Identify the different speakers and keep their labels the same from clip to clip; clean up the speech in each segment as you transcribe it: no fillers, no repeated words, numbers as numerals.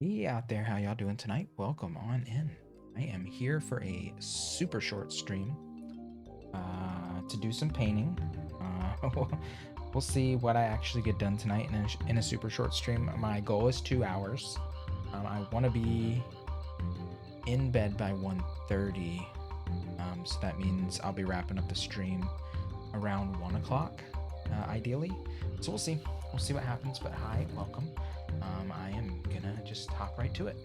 Speaker 1: Hey out there, how y'all doing tonight? Welcome on in. I am here for a super short stream to do some painting. We'll see what I actually get done tonight in a super short stream. My goal is 2 hours. I want to be in bed by 1:30. So that means I'll be wrapping up the stream around 1 o'clock, ideally. So we'll see. We'll see what happens. But hi, welcome. I am gonna just hop right to it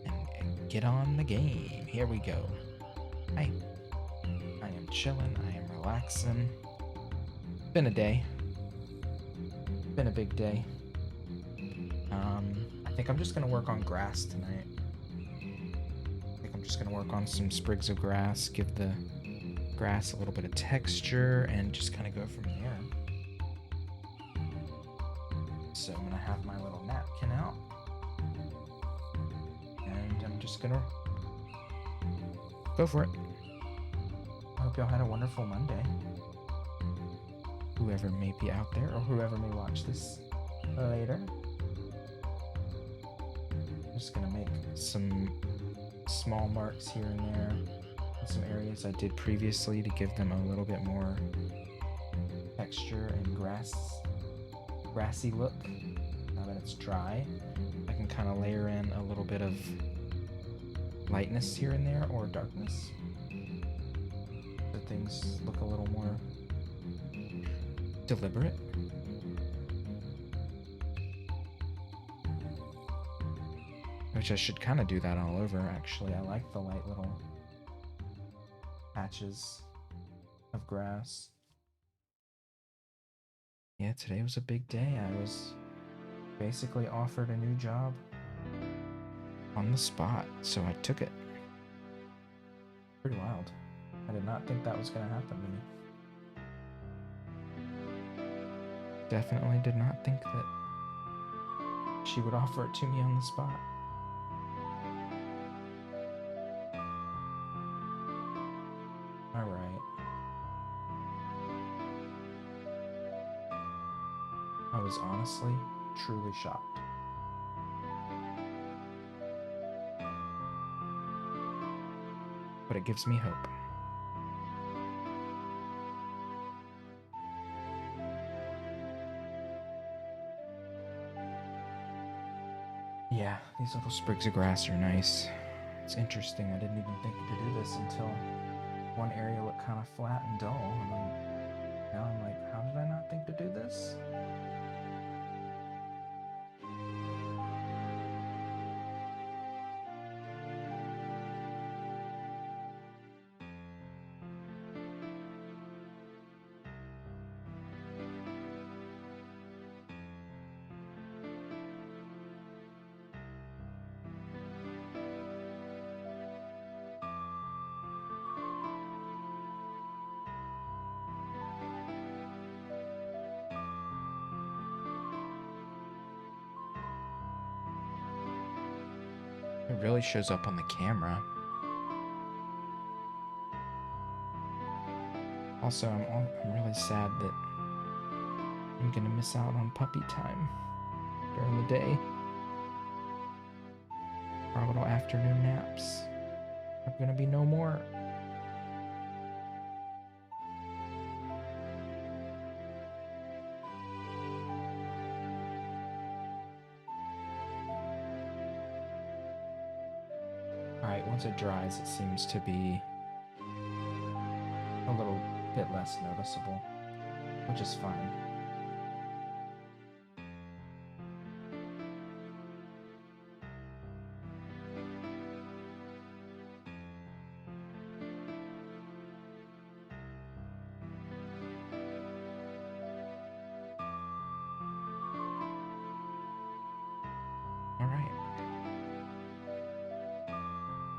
Speaker 1: and get on the game. Here we go. Hi. I am chilling. I am relaxing. Been a day. Been a big day. I think I'm just gonna work on grass tonight. I think I'm just gonna work on some sprigs of grass, give the grass a little bit of texture, and just kind of go from there. So I'm gonna have my little napkin out, and I'm just gonna go for it. I hope y'all had a wonderful Monday. Whoever may be out there, or whoever may watch this later. I'm just gonna make some small marks here and there in some areas I did previously to give them a little bit more texture and grassy look. Now that it's dry, I can kind of layer in a little bit of lightness here and there, or darkness, so things look a little more deliberate. Which I should kind of do that all over, actually. I like the light little patches of grass. Yeah, today was a big day. I was basically offered a new job on the spot, so I took it. Pretty wild. I did not think that was going to happen to me. Definitely did not think that she would offer it to me on the spot. All right. I was honestly, truly shocked. But it gives me hope. Yeah, these little sprigs of grass are nice. It's interesting. I didn't even think to do this until one area looked kind of flat and dull, and then now I'm like, how did I not think to do this? It really shows up on the camera. Also, I'm really sad that I'm gonna miss out on puppy time during the day. Our little afternoon naps are gonna be no more. Alright, once it dries, it seems to be a little bit less noticeable, which is fine. Alright.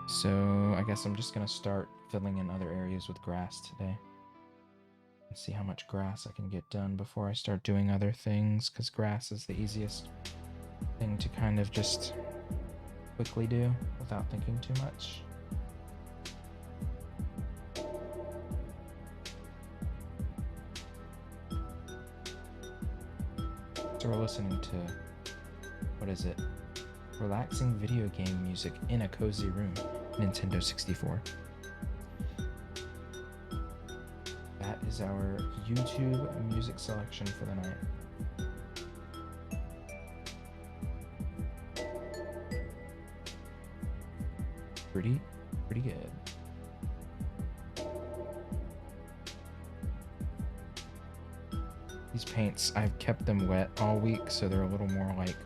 Speaker 1: So I guess I'm just gonna start filling in other areas with grass today. And see how much grass I can get done before I start doing other things, because grass is the easiest thing to kind of just quickly do without thinking too much. So we're listening to, what is it? Relaxing video game music in a cozy room. Nintendo 64. That is our YouTube music selection for the night. Pretty good. These paints, I've kept them wet all week, so they're a little more like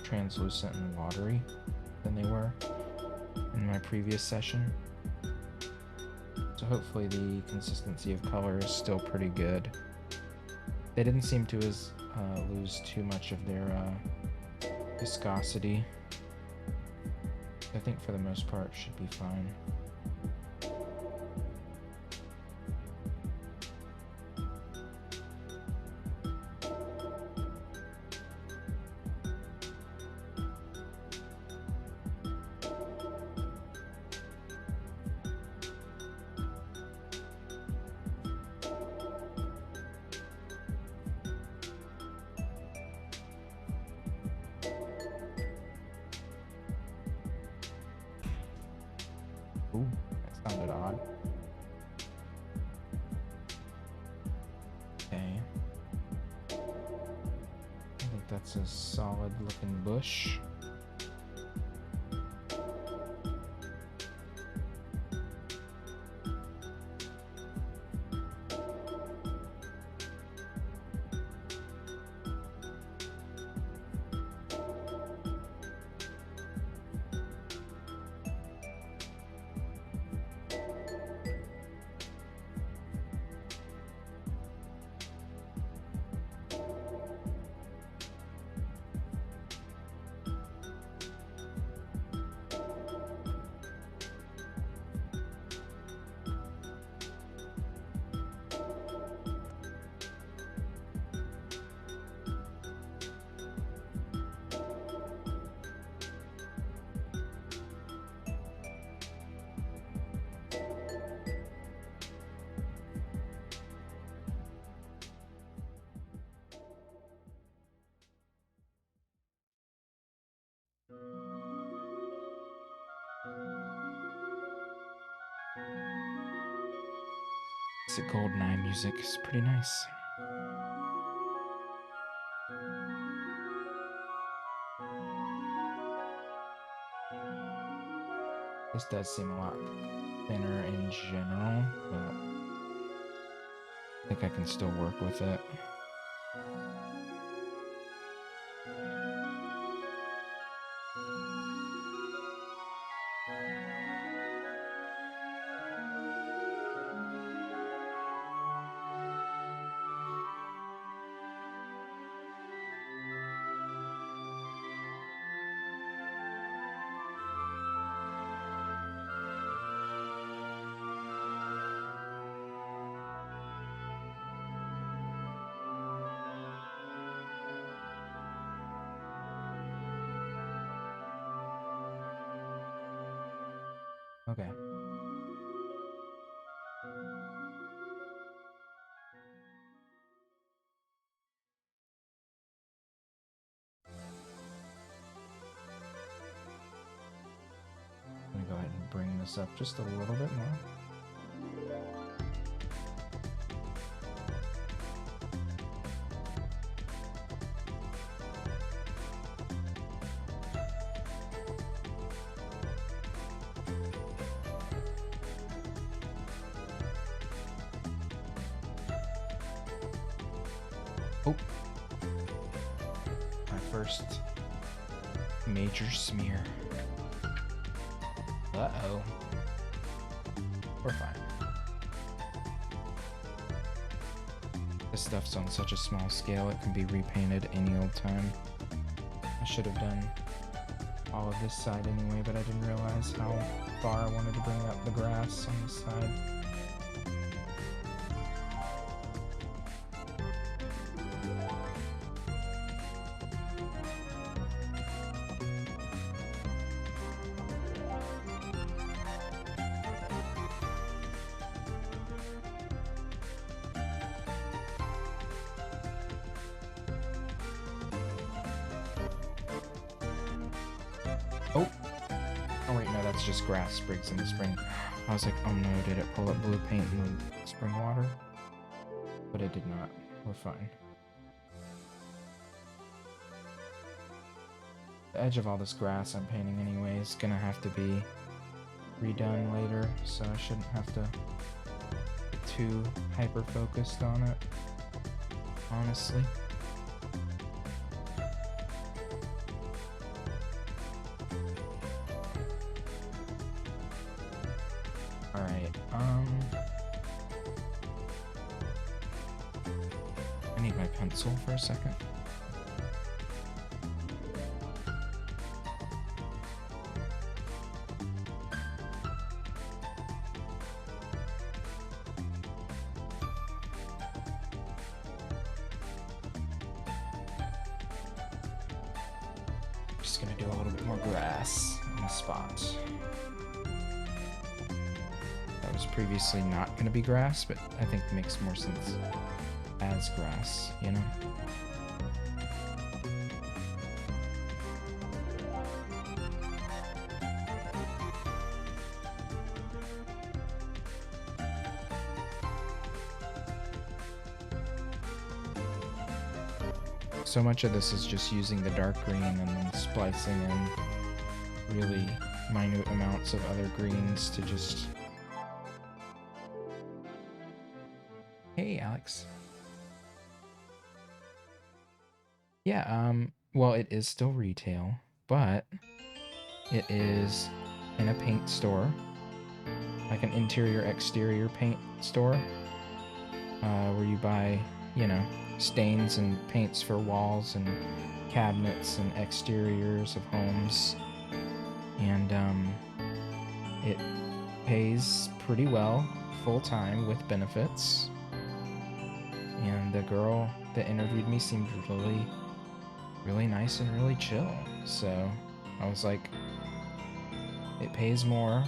Speaker 1: translucent and watery than they were in my previous session. So hopefully the consistency of color is still pretty good. They didn't seem to lose too much of their viscosity. I think for the most part should be fine. Ooh, that sounded odd. Okay. I think that's a solid looking bush. This GoldenEye music is pretty nice. This does seem a lot thinner in general, but I think I can still work with it. Okay. I'm gonna go ahead and bring this up just a little bit more. Oh, my first major smear. Uh-oh. We're fine. This stuff's on such a small scale, it can be repainted any old time. I should have done all of this side anyway, but I didn't realize how far I wanted to bring up the grass on this side. Oh wait, no, that's just grass sprigs in the spring. I was like, oh no, did it pull up blue paint in the spring water? But it did not. We're fine. The edge of all this grass I'm painting anyway is gonna have to be redone later, so I shouldn't have to get too hyper focused on it, honestly. Alright, I need my pencil for a second. Just gonna do a little bit more grass in the spot. That was previously not gonna be grass, but I think it makes more sense as grass, you know? So much of this is just using the dark green and then splicing in really minute amounts of other greens to just... Hey, Alex. Yeah, well, it is still retail, but it is in a paint store, like an interior exterior paint store, where you buy, you know, stains and paints for walls and cabinets and exteriors of homes, and it pays pretty well full-time with benefits, and the girl that interviewed me seemed really nice and really chill, so I was like, it pays more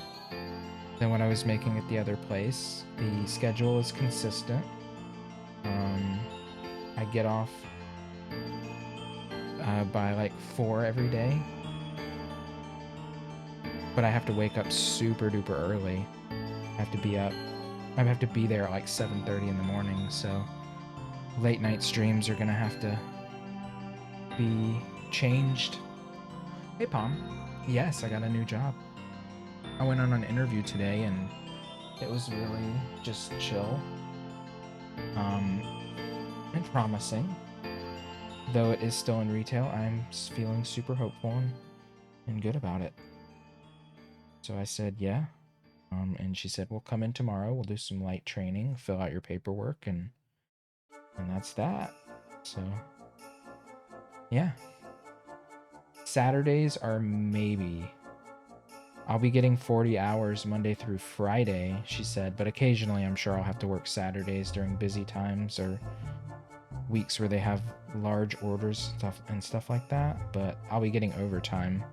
Speaker 1: than what I was making at the other place. The schedule is consistent. I get off by like 4 every day, but I have to wake up super duper early. I have to be there at like 7:30 in the morning, so late night streams are gonna have to be changed. Hey Palm. Yes, I got a new job. I went on an interview today and it was really just chill. And promising. Though it is still in retail, I'm feeling super hopeful and good about it. So I said, yeah. And she said, we'll come in tomorrow. We'll do some light training, fill out your paperwork, and that's that. So, yeah. Saturdays are maybe. I'll be getting 40 hours Monday through Friday, she said, but occasionally I'm sure I'll have to work Saturdays during busy times or weeks where they have large orders and stuff like that, but I'll be getting overtime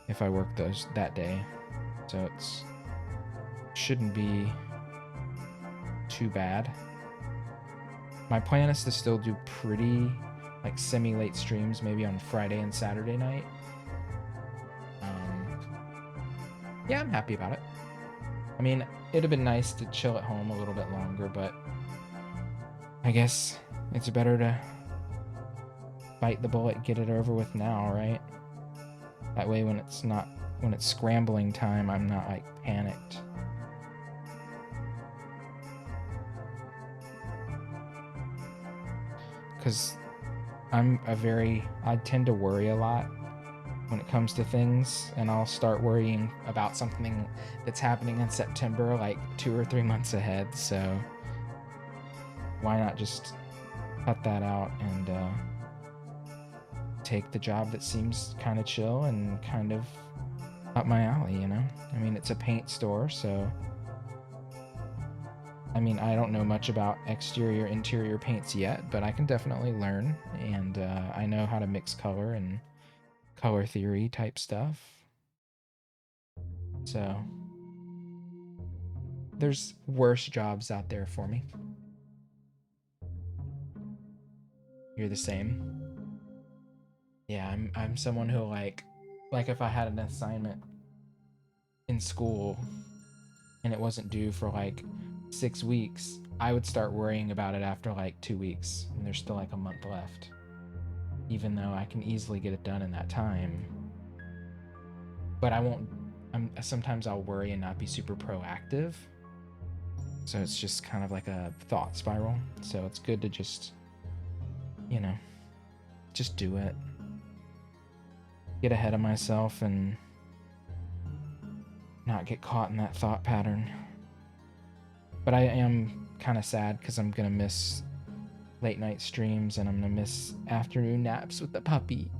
Speaker 1: if I work that day. So it's shouldn't be too bad. My plan is to still do pretty like semi-late streams maybe on Friday and Saturday night. Yeah, I'm happy about it. I mean, it'd have been nice to chill at home a little bit longer, but I guess it's better to bite the bullet, get it over with now, right? That way when it's scrambling time, I'm not like panicked. Because I tend to worry a lot when it comes to things, and I'll start worrying about something that's happening in September like 2 or 3 months ahead, so why not just cut that out and take the job that seems kind of chill and kind of up my alley, you know? I mean, it's a paint store, so I mean, I don't know much about exterior, interior paints yet, but I can definitely learn, and I know how to mix color and color theory type stuff. So there's worse jobs out there for me. You're the same. Yeah, I'm someone who like if I had an assignment in school and it wasn't due for like 6 weeks, I would start worrying about it after like 2 weeks, and there's still like a month left, even though I can easily get it done in that time. But I won't. Sometimes I'll worry and not be super proactive. So it's just kind of like a thought spiral. So it's good to just, just do it. Get ahead of myself and not get caught in that thought pattern. But I am kind of sad because I'm going to miss late night streams and I'm going to miss afternoon naps with the puppy.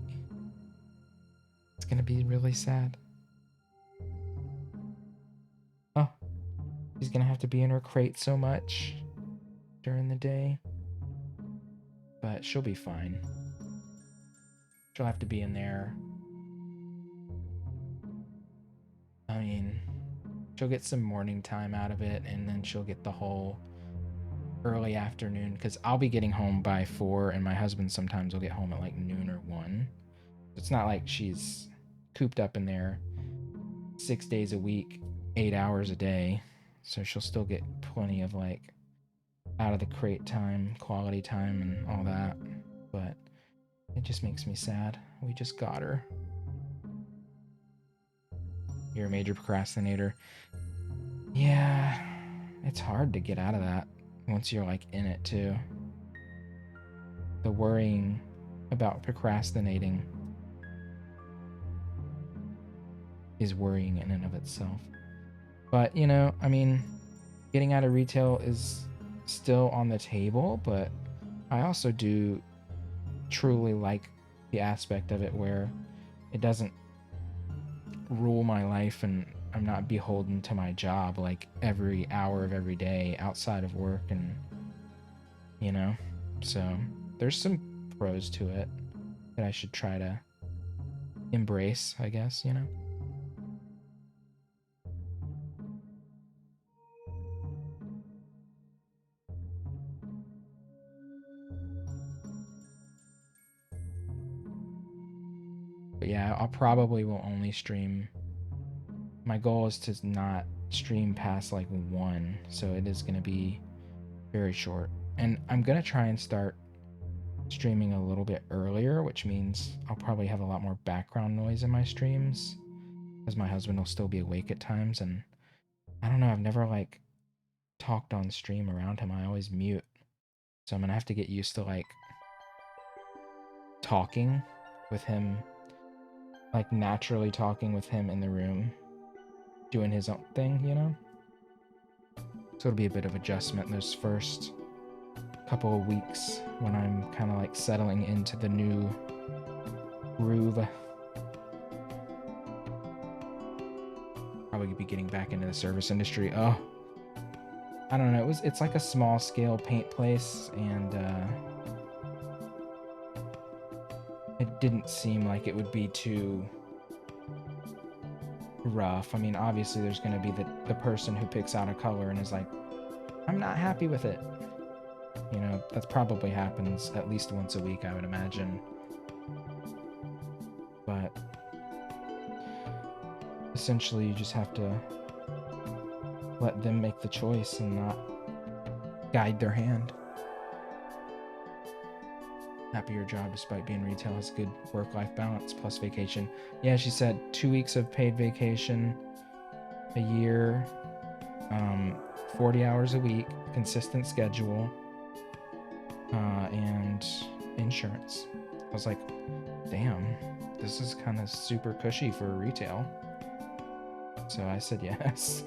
Speaker 1: It's going to be really sad. Oh, she's going to have to be in her crate so much during the day. But she'll be fine. She'll have to be in there. I mean, she'll get some morning time out of it, and then she'll get the whole early afternoon, because I'll be getting home by 4, and my husband sometimes will get home at like noon or 1. It's not like she's cooped up in there 6 days a week, 8 hours a day. So she'll still get plenty of like out of the crate time, quality time, and all that. But it just makes me sad. We just got her. You're a major procrastinator. Yeah, it's hard to get out of that once you're like in it too. The worrying about procrastinating is worrying in and of itself. But, I mean, getting out of retail is still on the table, but I also do truly like the aspect of it where it doesn't rule my life and I'm not beholden to my job like every hour of every day outside of work, and so there's some pros to it that I should try to embrace, I guess. But yeah, I'll probably will only stream. My goal is to not stream past like 1, so it is going to be very short. And I'm going to try and start streaming a little bit earlier, which means I'll probably have a lot more background noise in my streams, because my husband will still be awake at times, and I don't know, I've never like talked on stream around him. I always mute. So I'm going to have to get used to like talking with him, like naturally talking with him in the room, doing his own thing, So it'll be a bit of adjustment those first couple of weeks when I'm kind of like settling into the new groove. Probably be getting back into the service industry. Oh, I don't know. It's like a small scale paint place, and it didn't seem like it would be too rough. I mean, obviously there's going to be the person who picks out a color and is like, I'm not happy with it. That probably happens at least once a week, I would imagine. But essentially you just have to let them make the choice and not guide their hand. Happier job despite being retail has good work-life balance plus vacation. Yeah, she said 2 weeks of paid vacation a year, 40 hours a week, consistent schedule, and insurance. I was like, damn, this is kind of super cushy for retail. So I said yes.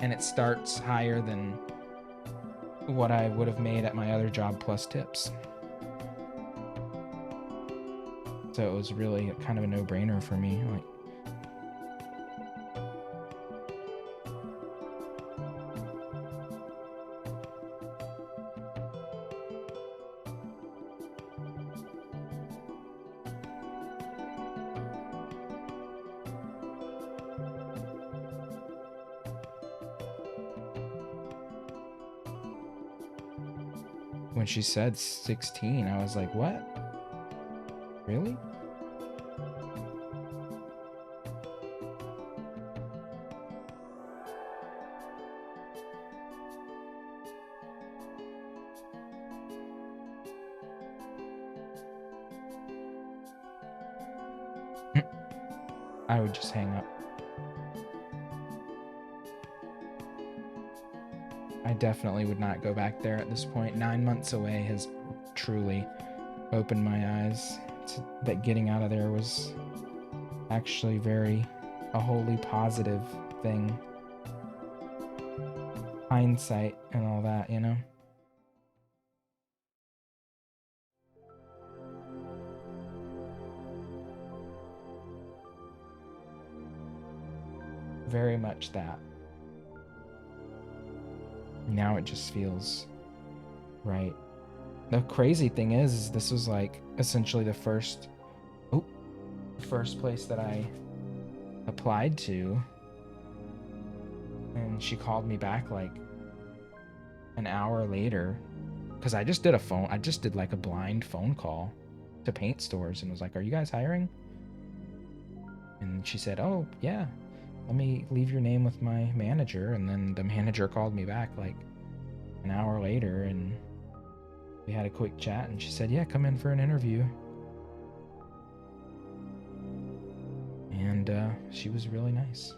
Speaker 1: And it starts higher than what I would have made at my other job plus tips. So it was really kind of a no-brainer for me. Like, when she said 16, I was like, what? Really? I would just hang up. I definitely would not go back there at this point. 9 months away has truly opened my eyes to that getting out of there was actually a wholly positive thing. Hindsight and all that, you know? Very much that. Now it just feels right. The crazy thing is this was like essentially the first place that I applied to, and she called me back like an hour later because I just did like a blind phone call to paint stores and was like, "Are you guys hiring?" And she said, "Oh yeah, let me leave your name with my manager." And then the manager called me back like an hour later, and we had a quick chat, and she said, "Yeah, come in for an interview." And she was really nice.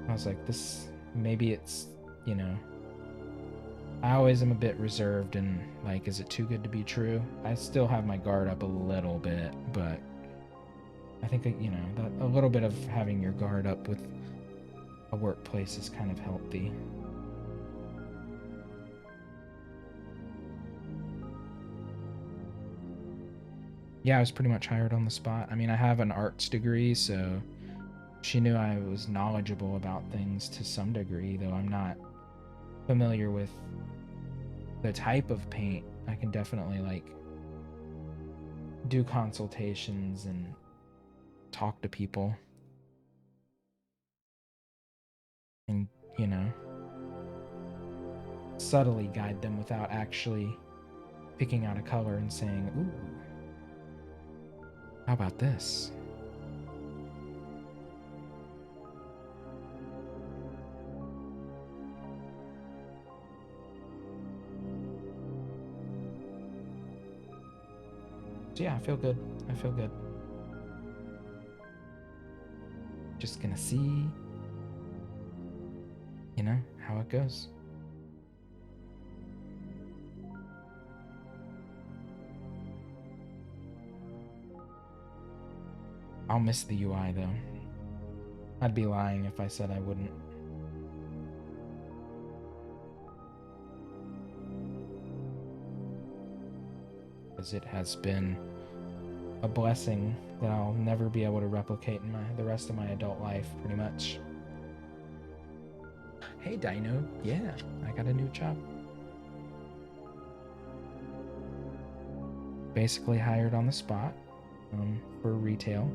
Speaker 1: I was like, maybe it's, you know, I always am a bit reserved and like, is it too good to be true? I still have my guard up a little bit, but I think that, you know, that a little bit of having your guard up with a workplace is kind of healthy. Yeah, I was pretty much hired on the spot. I mean, I have an arts degree, so she knew I was knowledgeable about things to some degree, though I'm not familiar with the type of paint. I can definitely like do consultations and talk to people and, you know, subtly guide them without actually picking out a color and saying, "Ooh, how about this?" So yeah, I feel good. I feel good. Just gonna see, you know, how it goes. I'll miss the UI though. I'd be lying if I said I wouldn't. Because it has been a blessing that I'll never be able to replicate in the rest of my adult life, pretty much. Hey, Dino. Yeah, I got a new job. Basically hired on the spot for a retail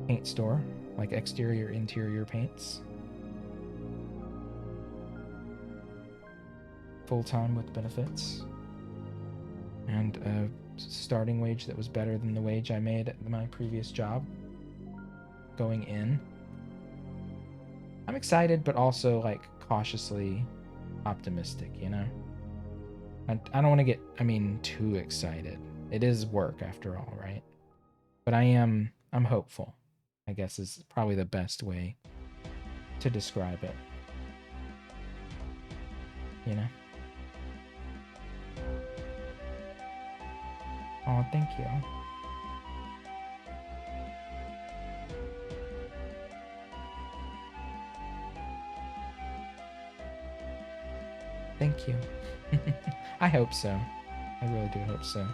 Speaker 1: paint store, like exterior, interior paints. Full-time with benefits. And a starting wage that was better than the wage I made at my previous job going in. I'm excited, but also like cautiously optimistic, you know? I don't want to get, too excited. It is work after all, right? But I'm hopeful, I guess is probably the best way to describe it. You know? Oh, thank you. Thank you. I hope so. I really do hope so.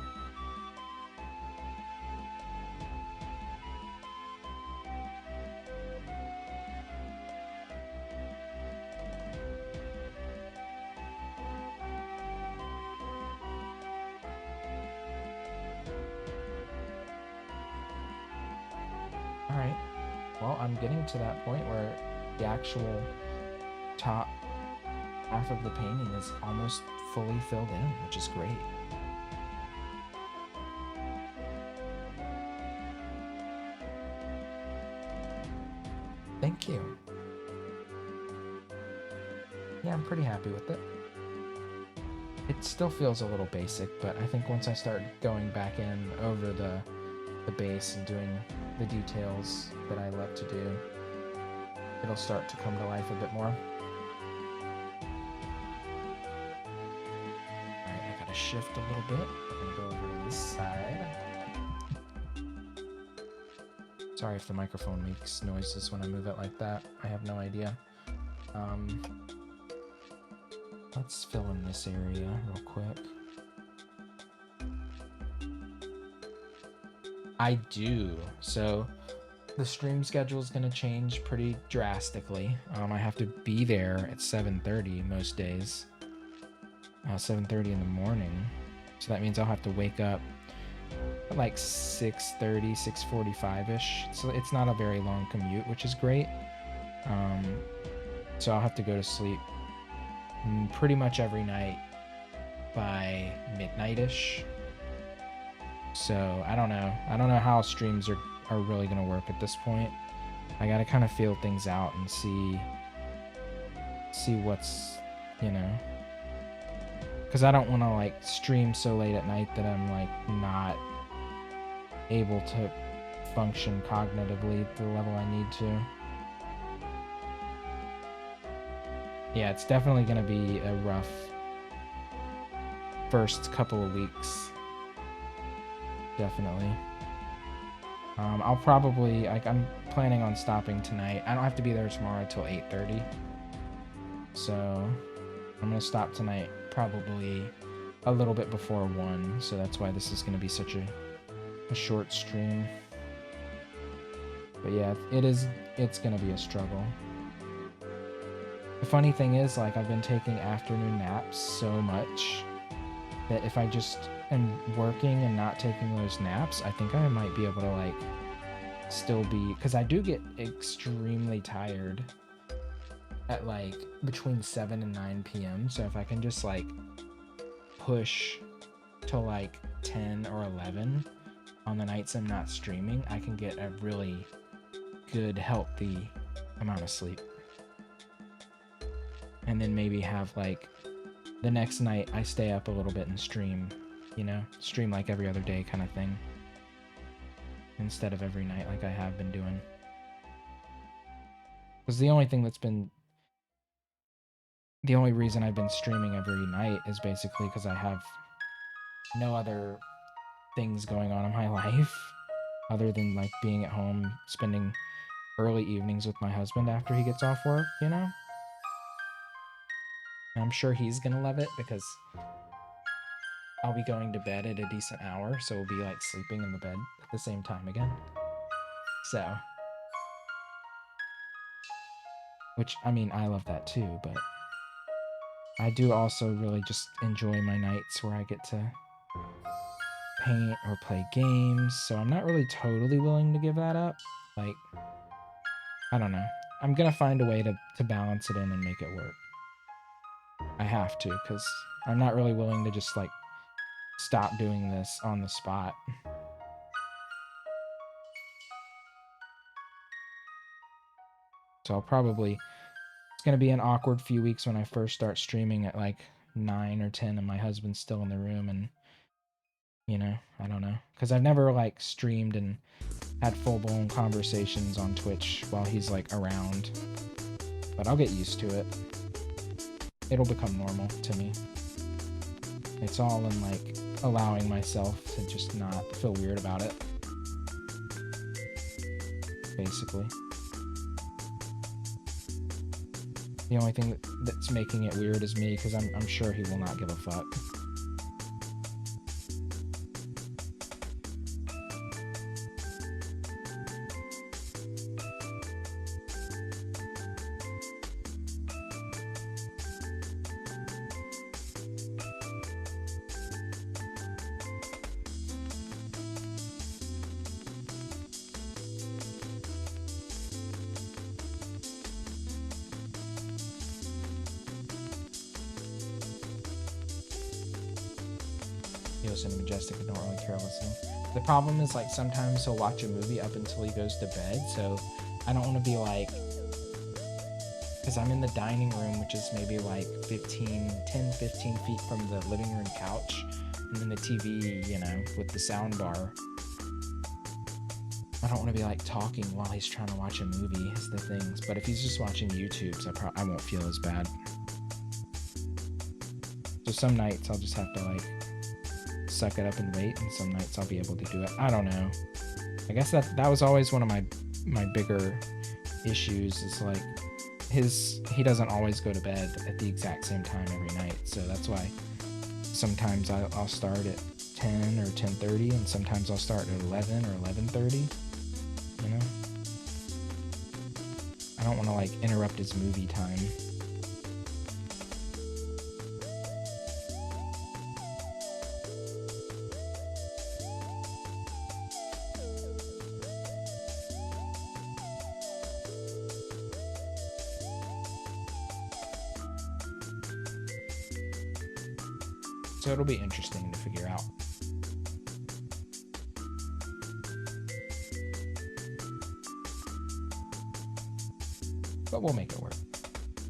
Speaker 1: All right. Well, I'm getting to that point where the actual top half of the painting is almost fully filled in, which is great. Thank you. Yeah, I'm pretty happy with it. it still feels a little basic, but I think once I start going back in over the base and doing the details that I love to do, it'll start to come to life a bit more. Alright, I gotta shift a little bit. I'm gonna go over to this side. Sorry if the microphone makes noises when I move it like that. I have no idea. Let's fill in this area real quick. I do. So the stream schedule is going to change pretty drastically. I have to be there at 7:30 most days. 7:30 in the morning. So that means I'll have to wake up at like 6:30, 6:45-ish. So it's not a very long commute, which is great. So I'll have to go to sleep pretty much every night by midnight-ish. So I don't know. I don't know how streams are really going to work at this point. I got to kind of feel things out and see what's, you know, because I don't want to like stream so late at night that I'm like not able to function cognitively at the level I need to. Yeah, it's definitely going to be a rough first couple of weeks. Definitely. I'll probably, like, I'm planning on stopping tonight. I don't have to be there tomorrow till 8:30. So I'm going to stop tonight probably a little bit before 1. So that's why this is going to be such a short stream. But yeah, it's going to be a struggle. The funny thing is, like, I've been taking afternoon naps so much that if I just am working and not taking those naps, I think I might be able to, like, still be, because I do get extremely tired at, like, between 7 and 9 p.m. So if I can just, like, push to, like, 10 or 11 on the nights I'm not streaming, I can get a really good, healthy amount of sleep. And then maybe have, like, the next night I stay up a little bit and stream, you know, stream like every other day kind of thing, instead of every night like I have been doing. Because the only reason I've been streaming every night is basically because I have no other things going on in my life other than, like, being at home, spending early evenings with my husband after he gets off work, you know? And I'm sure he's gonna love it because I'll be going to bed at a decent hour, so we'll be, like, sleeping in the bed at the same time again. So, which, I mean, I love that too, but I do also really just enjoy my nights where I get to paint or play games, so I'm not really totally willing to give that up. Like, I don't know. I'm gonna find a way to balance it in and make it work. I have to, because I'm not really willing to just, like, stop doing this on the spot. So I'll probably, it's going to be an awkward few weeks when I first start streaming at like 9 or 10 and my husband's still in the room, and, you know, I don't know. Because I've never, like, streamed and had full-blown conversations on Twitch while he's, like, around. But I'll get used to it. It'll become normal to me. It's all in, like, allowing myself to just not feel weird about it. Basically. The only thing that's making it weird is me, because I'm sure he will not give a fuck. And Majestic and don't really care listening. The problem is, like, sometimes he'll watch a movie up until he goes to bed, so I don't want to be like, because I'm in the dining room, which is maybe like 10, 15 feet from the living room couch, and then the TV, you know, with the sound bar. I don't want to be like talking while he's trying to watch a movie, is the things. But if he's just watching YouTube's, I won't feel as bad. So some nights I'll just have to like suck it up and wait, and some nights I'll be able to do it. I don't know. I guess that was always one of my bigger issues, is like he doesn't always go to bed at the exact same time every night. So that's why sometimes I'll start at 10 or 10:30, and sometimes I'll start at 11 or 11:30. You know, I don't want to like interrupt his movie time. So it'll be interesting to figure out. But we'll make it work.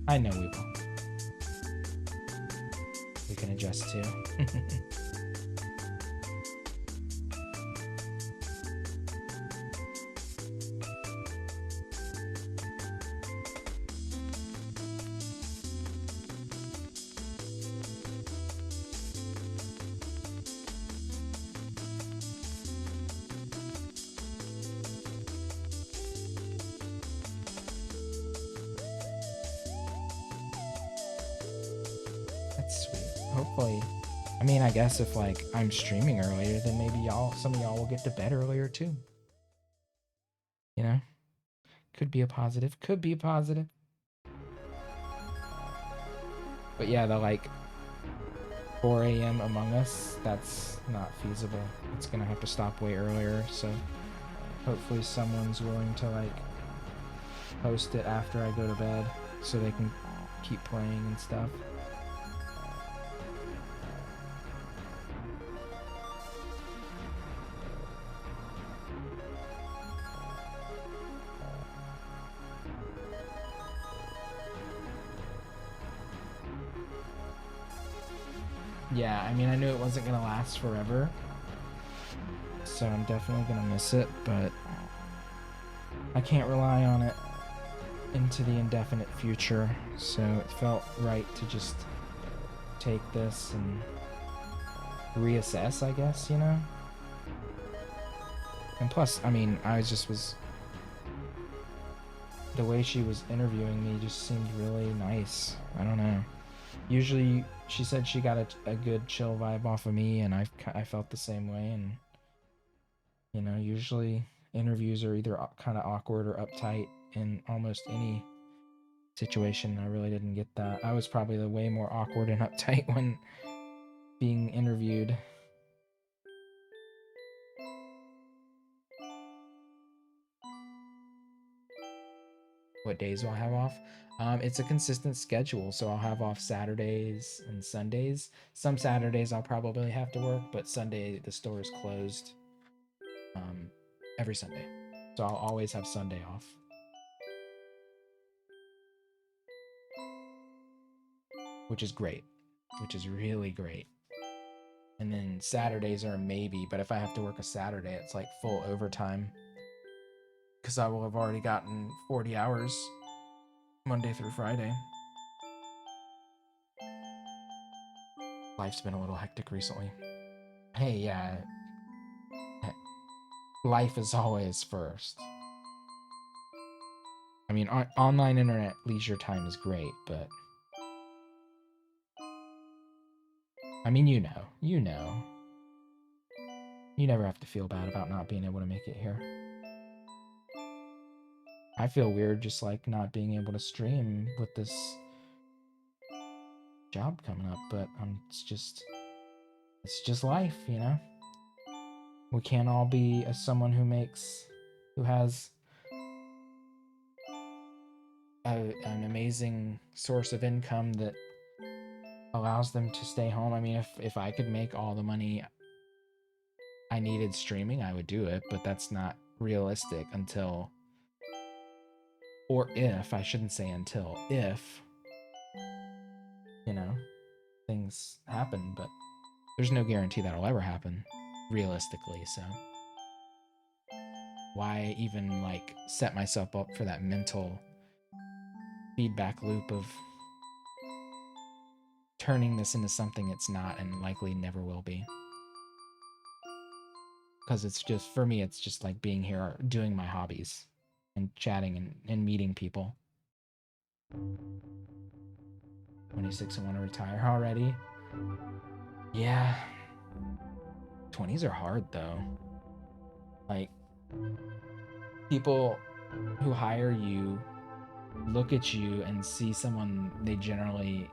Speaker 1: I know we will. We can adjust too. That's sweet. Hopefully, I mean, I guess if like I'm streaming earlier, then maybe some of y'all will get to bed earlier too. You know, could be a positive. Could be a positive. But yeah, the like 4 a.m. Among Us, that's not feasible. It's gonna have to stop way earlier. So hopefully someone's willing to like post it after I go to bed, so they can keep playing and stuff. Yeah, I mean, I knew it wasn't gonna last forever, so I'm definitely gonna miss it, but I can't rely on it into the indefinite future, so it felt right to just take this and reassess, I guess, you know? And plus, I mean, the way she was interviewing me just seemed really nice. I don't know. Usually, she said she got a good chill vibe off of me, and I felt the same way. And you know, usually interviews are either kind of awkward or uptight in almost any situation. I really didn't get that. I was probably the way more awkward and uptight when being interviewed. What days will I have off? It's a consistent schedule, so I'll have off Saturdays and Sundays. Some Saturdays I'll probably have to work, but Sunday the store is closed every Sunday. So I'll always have Sunday off. Which is great. Which is really great. And then Saturdays are a maybe, but if I have to work a Saturday, it's like full overtime. Because I will have already gotten 40 hours Monday through Friday. Life's been a little hectic recently. Hey, yeah. Life is always first. I mean, online internet leisure time is great, but I mean, you know. You never have to feel bad about not being able to make it here. I feel weird just like not being able to stream with this job coming up, but it's just life, you know? We can't all be someone who has an amazing source of income that allows them to stay home. I mean, if I could make all the money I needed streaming, I would do it, but that's not realistic until or if, I shouldn't say until, if, you know, things happen, but there's no guarantee that'll ever happen, realistically, so why even, like, set myself up for that mental feedback loop of turning this into something it's not and likely never will be. Because it's just, for me, it's just like being here, doing my hobbies, and chatting and meeting people. 26 and want to retire already? Yeah. 20s are hard, though. Like, people who hire you look at you and see someone they generally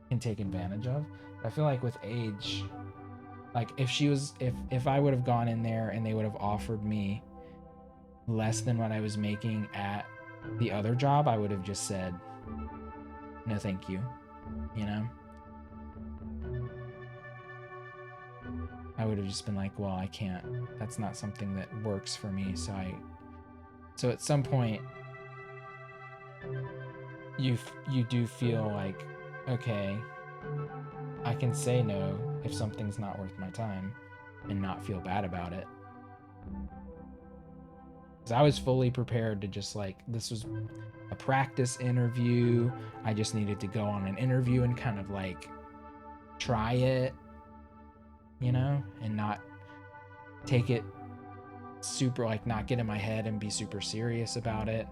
Speaker 1: can take advantage of. I feel like with age, like if I would have gone in there and they would have offered me less than what I was making at the other job, I would have just said, no, thank you. You know? I would have just been like, well, I can't. That's not something that works for me. So at some point, you do feel like, okay, I can say no if something's not worth my time and not feel bad about it. Because I was fully prepared to just, like, this was a practice interview. I just needed to go on an interview and kind of, like, try it, you know, and not take it super, like, not get in my head and be super serious about it,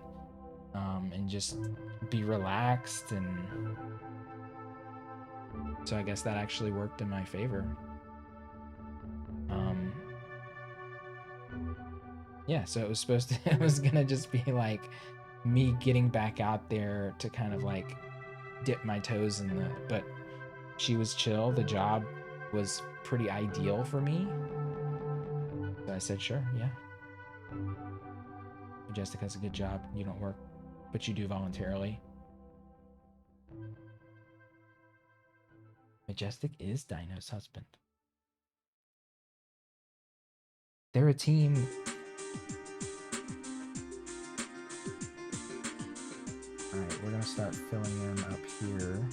Speaker 1: and just be relaxed. And so I guess that actually worked in my favor. Yeah, so it was supposed to, it was gonna just be like me getting back out there to kind of like dip my toes in the, but she was chill. The job was pretty ideal for me. So I said, sure, yeah. Majestic has a good job. You don't work, but you do voluntarily. Majestic is Dino's husband. They're a team. Alright, we're gonna start filling in up here.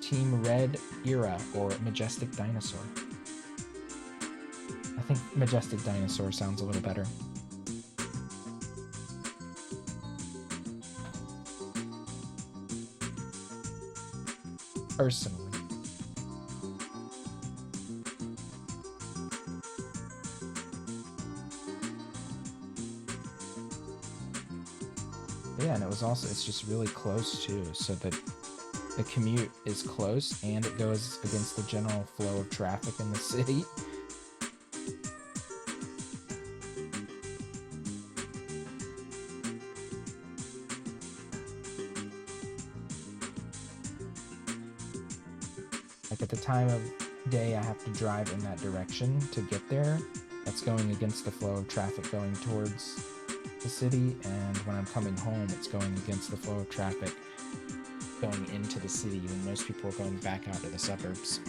Speaker 1: Team Red Era or Majestic Dinosaur. I think Majestic Dinosaur sounds a little better. Personally. Yeah, and it was also, it's just really close too, so that the commute is close and it goes against the general flow of traffic in the city. Like at the time of day I have to drive in that direction to get there, that's going against the flow of traffic going towards the city, and when I'm coming home, it's going against the flow of traffic going into the city when most people are going back out to the suburbs.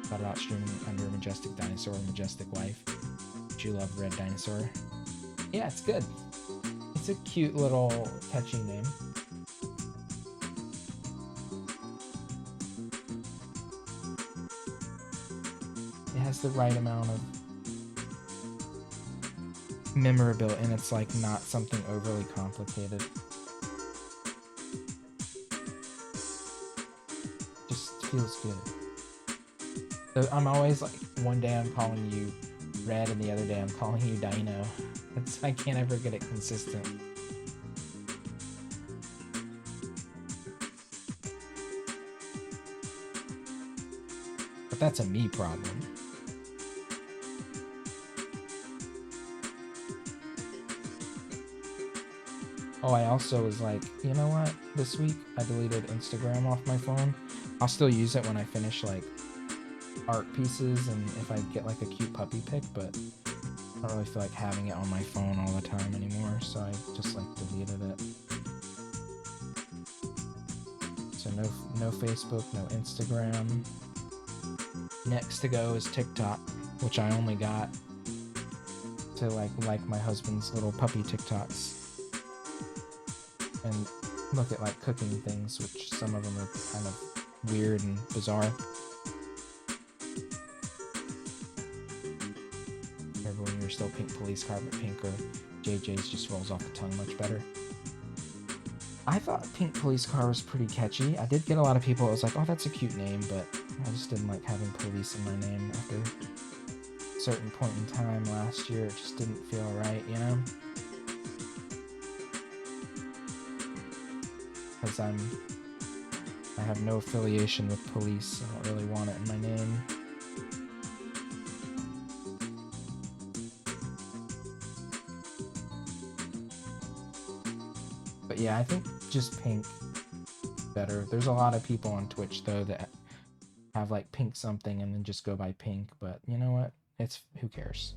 Speaker 1: Thought about streaming under Majestic Dinosaur and Majestic Wife. But you love Red Dinosaur. Yeah, it's good. It's a cute little catchy name. It has the right amount of memorability, and it's like not something overly complicated. Just feels good. So I'm always like, one day I'm calling you Red and the other day I'm calling you Dino. I can't ever get it consistent. But that's a me problem. Oh, I also was like, you know what? This week I deleted Instagram off my phone. I'll still use it when I finish like art pieces and if I get like a cute puppy pic, but I don't really feel like having it on my phone all the time anymore, so I just like deleted it. So no Facebook, no Instagram. Next to go is TikTok, which I only got to like my husband's little puppy TikToks. And look at like cooking things, which some of them are kind of weird and bizarre. Remember when you were still Pink Police Car, but Pink or JJ's just rolls off the tongue much better. I thought Pink Police Car was pretty catchy. I did get a lot of people, it was like, oh, that's a cute name, but I just didn't like having police in my name after a certain point in time last year. It just didn't feel right, you know? Because I have no affiliation with police. I don't really want it in my name. But yeah, I think just Pink better. There's a lot of people on Twitch though that have like Pink something and then just go by Pink, but you know what? It's who cares?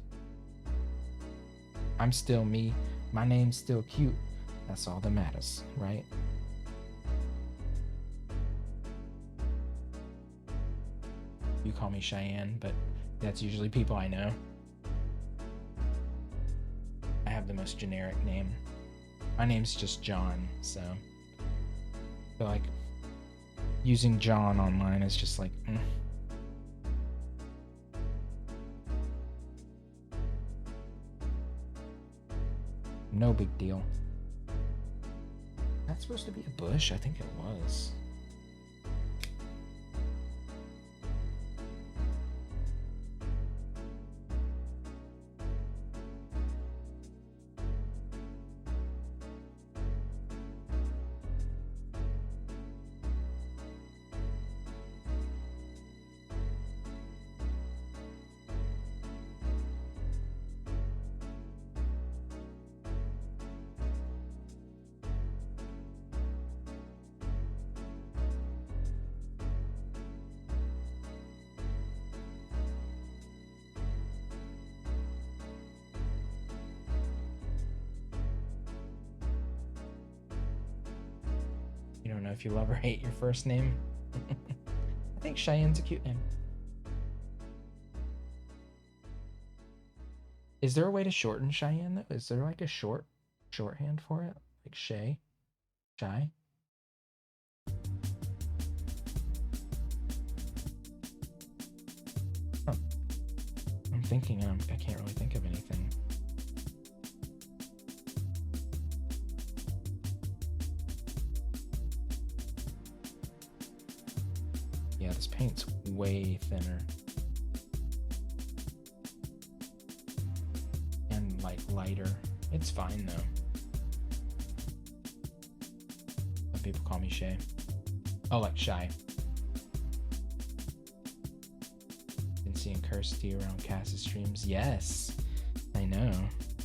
Speaker 1: I'm still me. My name's still cute. That's all that matters, right? You call me Cheyenne, but that's usually people I know. I have the most generic name. My name's just John, so I feel like using John online is just like, no big deal. That's supposed to be a bush? I think it was. You don't know if you love or hate your first name. I think Cheyenne's a cute name. Is there a way to shorten Cheyenne though? Is there like a shorthand for it? Like Shay? Shy? Huh. I'm thinking, I can't really think of anything. Yeah, this paint's way thinner. And like lighter. It's fine though. Some people call me Shay. Oh, like Shy. Been seeing Kirsty around Cass's streams. Yes, I know.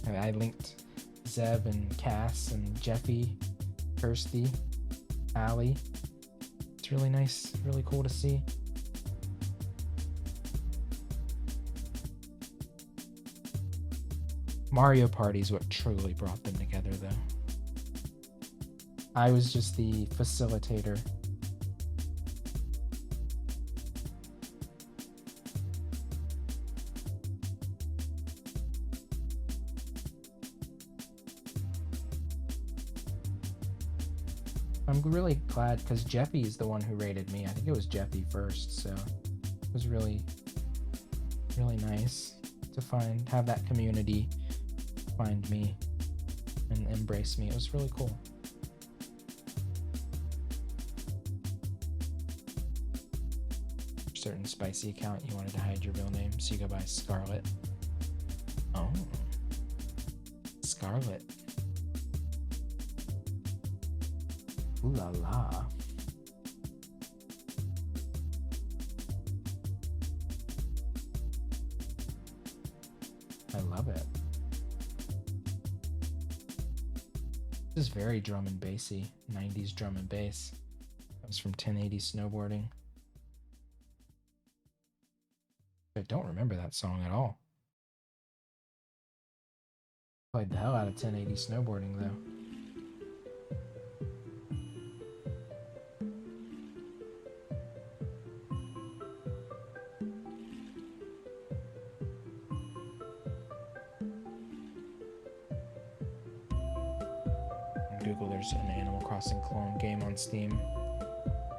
Speaker 1: I linked Zeb and Cass and Jeffy, Kirsty, Allie. It's really nice, really cool to see. Mario Party is what truly brought them together, though. I was just the facilitator. I'm really glad because Jeffy is the one who rated me. I think it was Jeffy first, so it was really, really nice to have that community find me and embrace me. It was really cool. Certain spicy account, you wanted to hide your real name, so you go by Scarlet. Oh, Scarlet. Ooh la la. I love it. This is very drum and bassy, 90s drum and bass. That was from 1080 Snowboarding. I don't remember that song at all. Played the hell out of 1080 Snowboarding though. Google, there's an Animal Crossing clone game on Steam.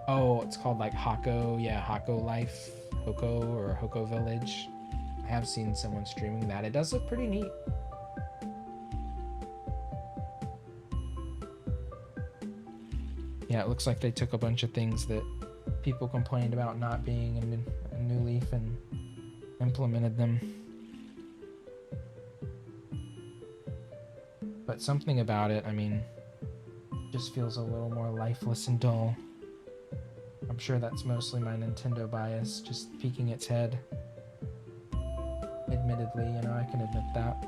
Speaker 1: Oh, it's called like Hako, yeah, Hako Life, Hoko or Hoko Village. I have seen someone streaming that. It does look pretty neat. Yeah, it looks like they took a bunch of things that people complained about not being in New Leaf and implemented them. But something about it, I mean, just feels a little more lifeless and dull. I'm sure that's mostly my Nintendo bias just peeking its head. Admittedly, you know, I can admit that.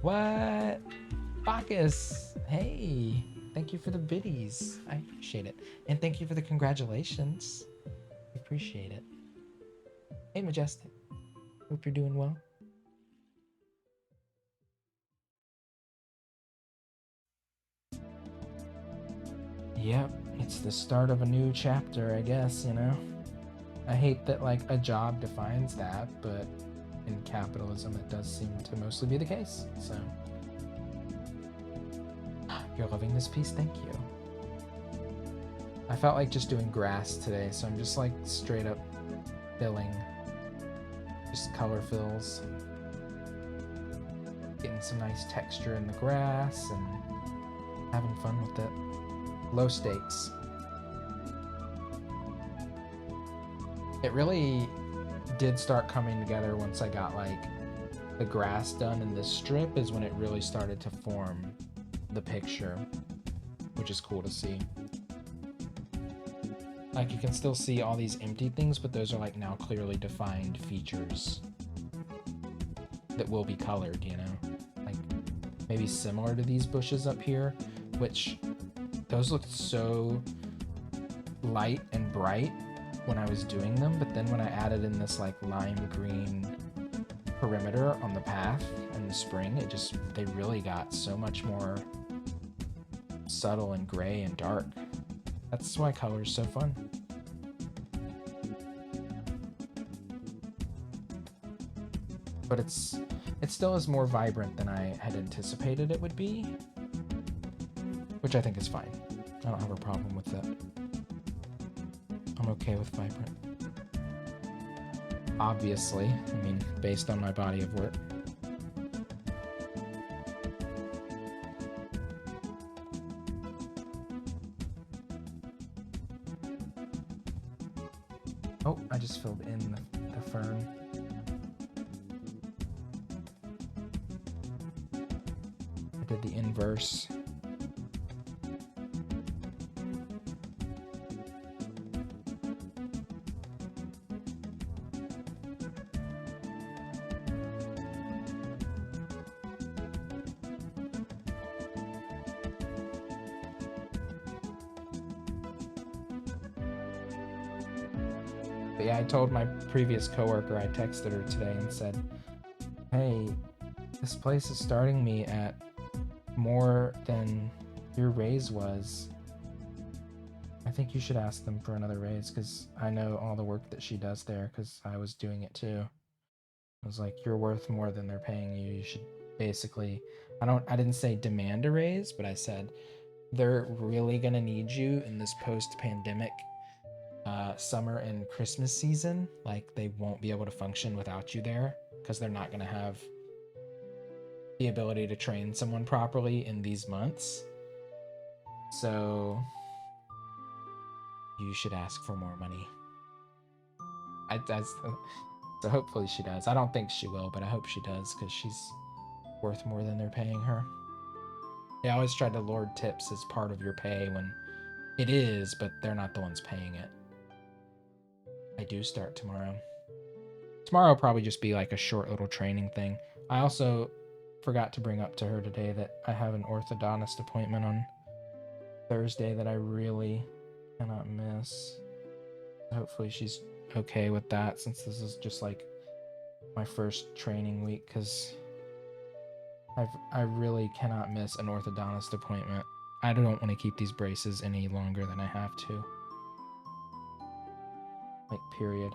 Speaker 1: What? Bacchus! Hey! Thank you for the biddies. I appreciate it. And thank you for the congratulations. I appreciate it. Hey, Majestic. Hope you're doing well. Yep, it's the start of a new chapter, I guess, you know? I hate that, like, a job defines that, but in capitalism it does seem to mostly be the case, so. You're loving this piece? Thank you. I felt like just doing grass today, so I'm just like straight up filling. Just color fills. Getting some nice texture in the grass and having fun with it. Low stakes. It really did start coming together once I got like the grass done, and this strip is when it really started to form the picture, which is cool to see. Like, you can still see all these empty things, but those are like now clearly defined features that will be colored, you know? Like maybe similar to these bushes up here, which those looked so light and bright when I was doing them, but then when I added in this like lime green perimeter on the path in the spring, they really got so much more subtle and gray and dark. That's why color's so fun. But it still is more vibrant than I had anticipated it would be, which I think is fine. I don't have a problem with that. I'm okay with vibrant. Obviously, I mean, based on my body of work. Oh, I just filled in the fern. I did the inverse. But yeah, I told my previous coworker, I texted her today and said, hey, this place is starting me at more than your raise was. I think you should ask them for another raise, because I know all the work that she does there, because I was doing it too. I was like, you're worth more than they're paying you. You should basically, I didn't say demand a raise, but I said, they're really gonna need you in this post-pandemic summer and Christmas season. Like, they won't be able to function without you there, because they're not gonna have the ability to train someone properly in these months. So you should ask for more money. So hopefully she does. I don't think she will, but I hope she does, because she's worth more than they're paying her. They always try to lord tips as part of your pay when it is, but they're not the ones paying it. I do start tomorrow. Tomorrow will probably just be like a short little training thing. I also forgot to bring up to her today that I have an orthodontist appointment on Thursday that I really cannot miss. Hopefully she's okay with that, since this is just like my first training week, because I really cannot miss an orthodontist appointment. I don't want to keep these braces any longer than I have to. Like, period.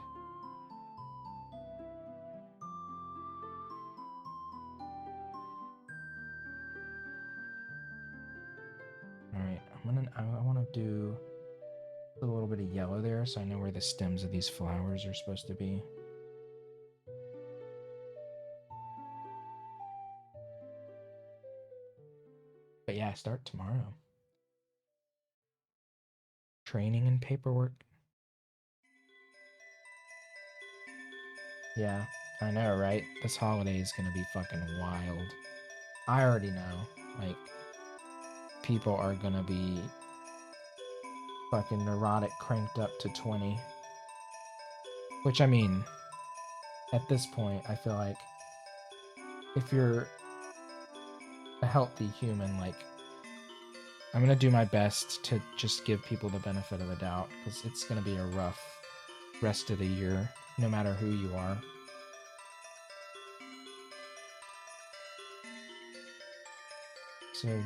Speaker 1: Alright, I want to do a little bit of yellow there so I know where the stems of these flowers are supposed to be. But yeah, I start tomorrow. Training and paperwork. Yeah, I know, right? This holiday is gonna be fucking wild. I already know. Like, people are gonna be fucking neurotic cranked up to 20. Which, I mean, at this point, I feel like if you're a healthy human, like, I'm gonna do my best to just give people the benefit of the doubt, because it's gonna be a rough rest of the year, no matter who you are. So,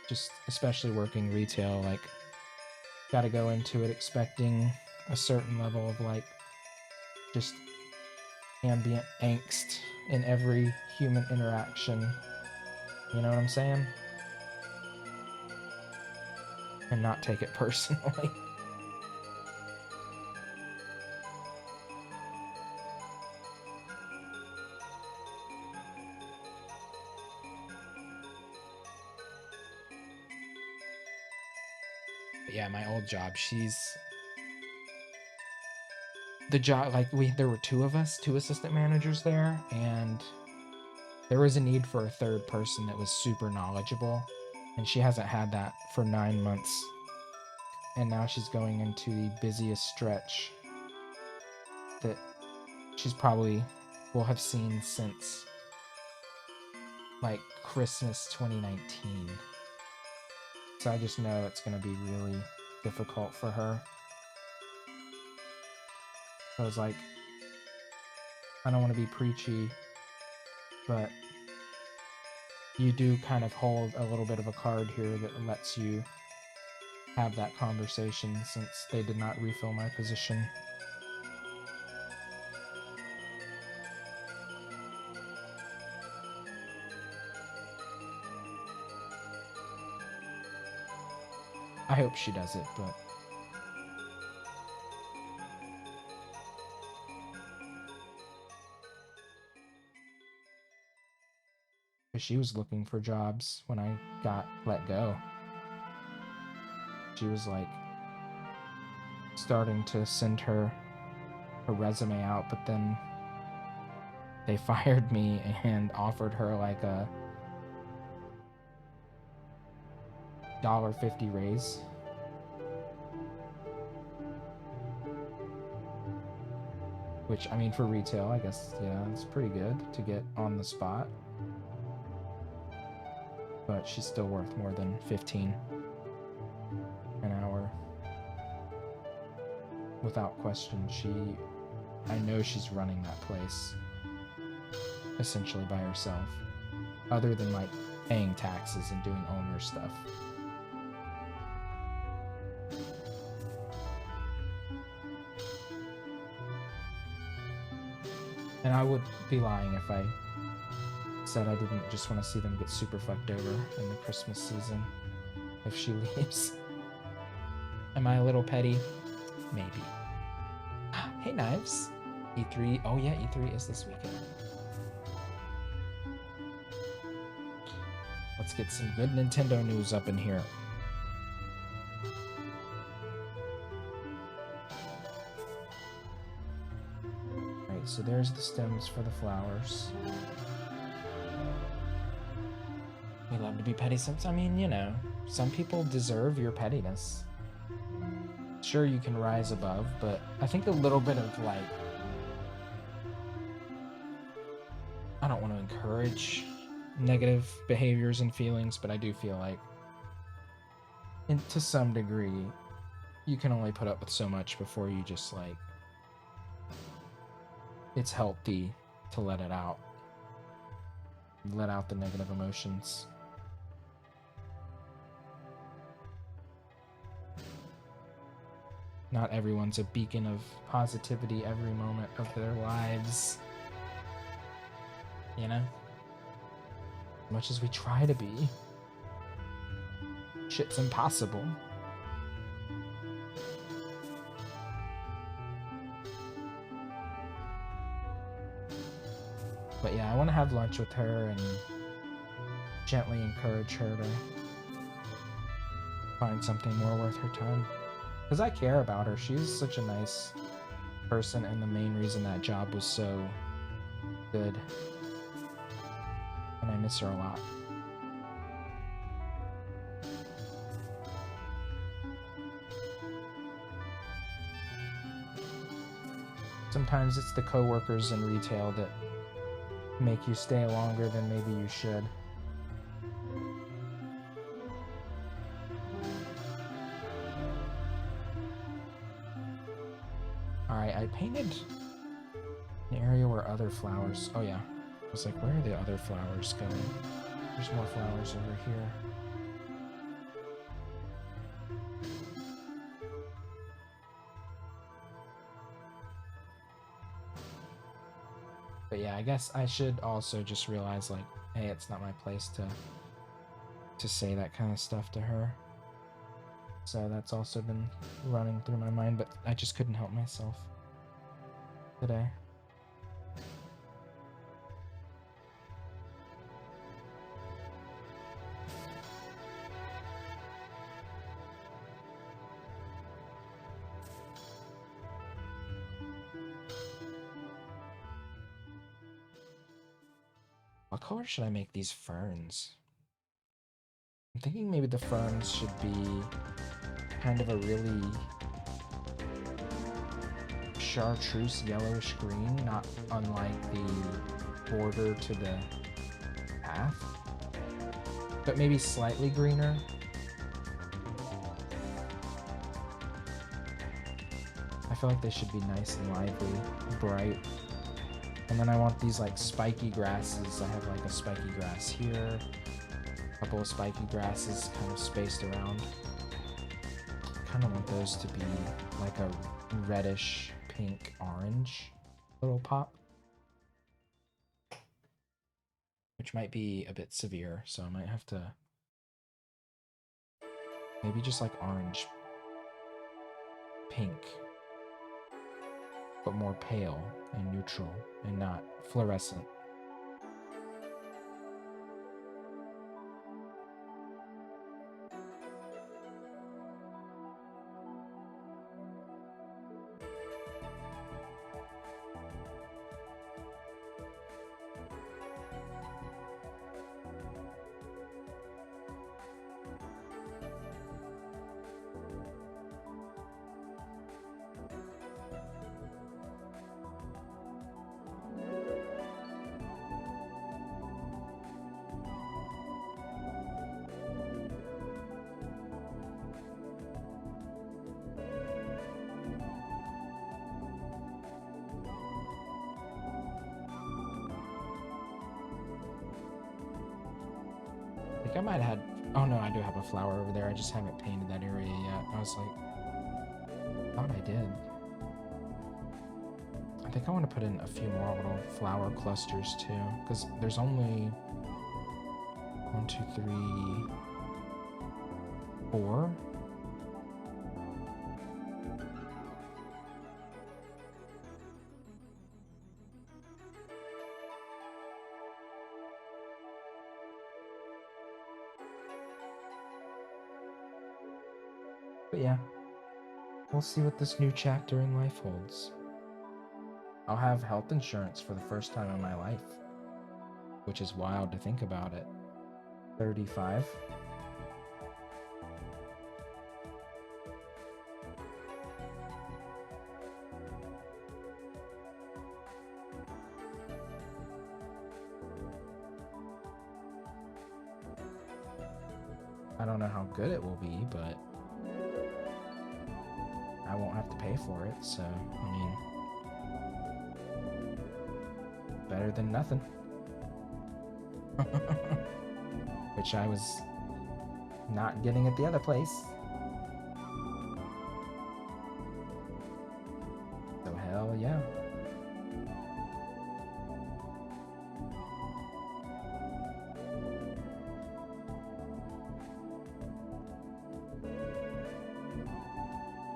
Speaker 1: just especially working retail, like, gotta go into it expecting a certain level of, like, just ambient angst in every human interaction. You know what I'm saying? And not take it personally. But yeah, my old job, the job, like, there were two of us, two assistant managers there, and there was a need for a third person that was super knowledgeable, and she hasn't had that for 9 months, and now she's going into the busiest stretch that she's probably will have seen since, like, Christmas 2019. So I just know it's going to be really difficult for her. I was like, I don't want to be preachy, but you do kind of hold a little bit of a card here that lets you have that conversation, since they did not refill my position. I hope she does it, but she was looking for jobs when I got let go. She was like starting to send her resume out, but then they fired me and offered her like a $1.50 raise. Which, I mean, for retail, I guess, yeah, it's pretty good to get on the spot. But she's still worth more than 15 an hour. Without question, I know she's running that place essentially by herself, other than like paying taxes and doing owner stuff. And I would be lying if I said I didn't just want to see them get super fucked over in the Christmas season if she leaves. Am I a little petty? Maybe. Hey, Knives. E3. Oh, yeah, E3 is this weekend. Let's get some good Nintendo news up in here. Alright, so there's the stems for the flowers. We love to be petty sometimes. I mean, you know, some people deserve your pettiness. Sure, you can rise above, but I think a little bit of, like, I don't want to encourage negative behaviors and feelings, but I do feel like, to some degree, you can only put up with so much before you just, like, it's healthy to let it out. let out the negative emotions. Not everyone's a beacon of positivity every moment of their lives. You know? As much as we try to be, shit's impossible. But yeah, I want to have lunch with her and gently encourage her to find something more worth her time. Because I care about her. She's such a nice person, and the main reason that job was so good. And I miss her a lot. Sometimes it's the coworkers in retail that make you stay longer than maybe you should. Alright, I painted an area where other flowers... Oh yeah. I was like, where are the other flowers going? There's more flowers over here. But yeah, I guess I should also just realize, like, hey, it's not my place to say that kind of stuff to her. So that's also been running through my mind, but I just couldn't help myself today. What color should I make these ferns? I'm thinking maybe the ferns should be kind of a really chartreuse yellowish green, not unlike the border to the path, but maybe slightly greener. I feel like they should be nice and lively, bright. And then I want these like spiky grasses. I have like a spiky grass here, a couple of spiky grasses kind of spaced around. Kind of want those to be like a reddish pink orange little pop, which might be a bit severe, so I might have to maybe just like orange pink, but more pale and neutral and not fluorescent. I might have had... Oh no, I do have a flower over there. I just haven't painted that area yet. I was like... I thought I did. I think I want to put in a few more little flower clusters too. Because there's only... 1, 2, 3... 4? But yeah, we'll see what this new chapter in life holds. I'll have health insurance for the first time in my life, which is wild to think about it. 35. I don't know how good it will be, but I won't have to pay for it, so, I mean, better than nothing. which I was not getting at the other place. So hell yeah.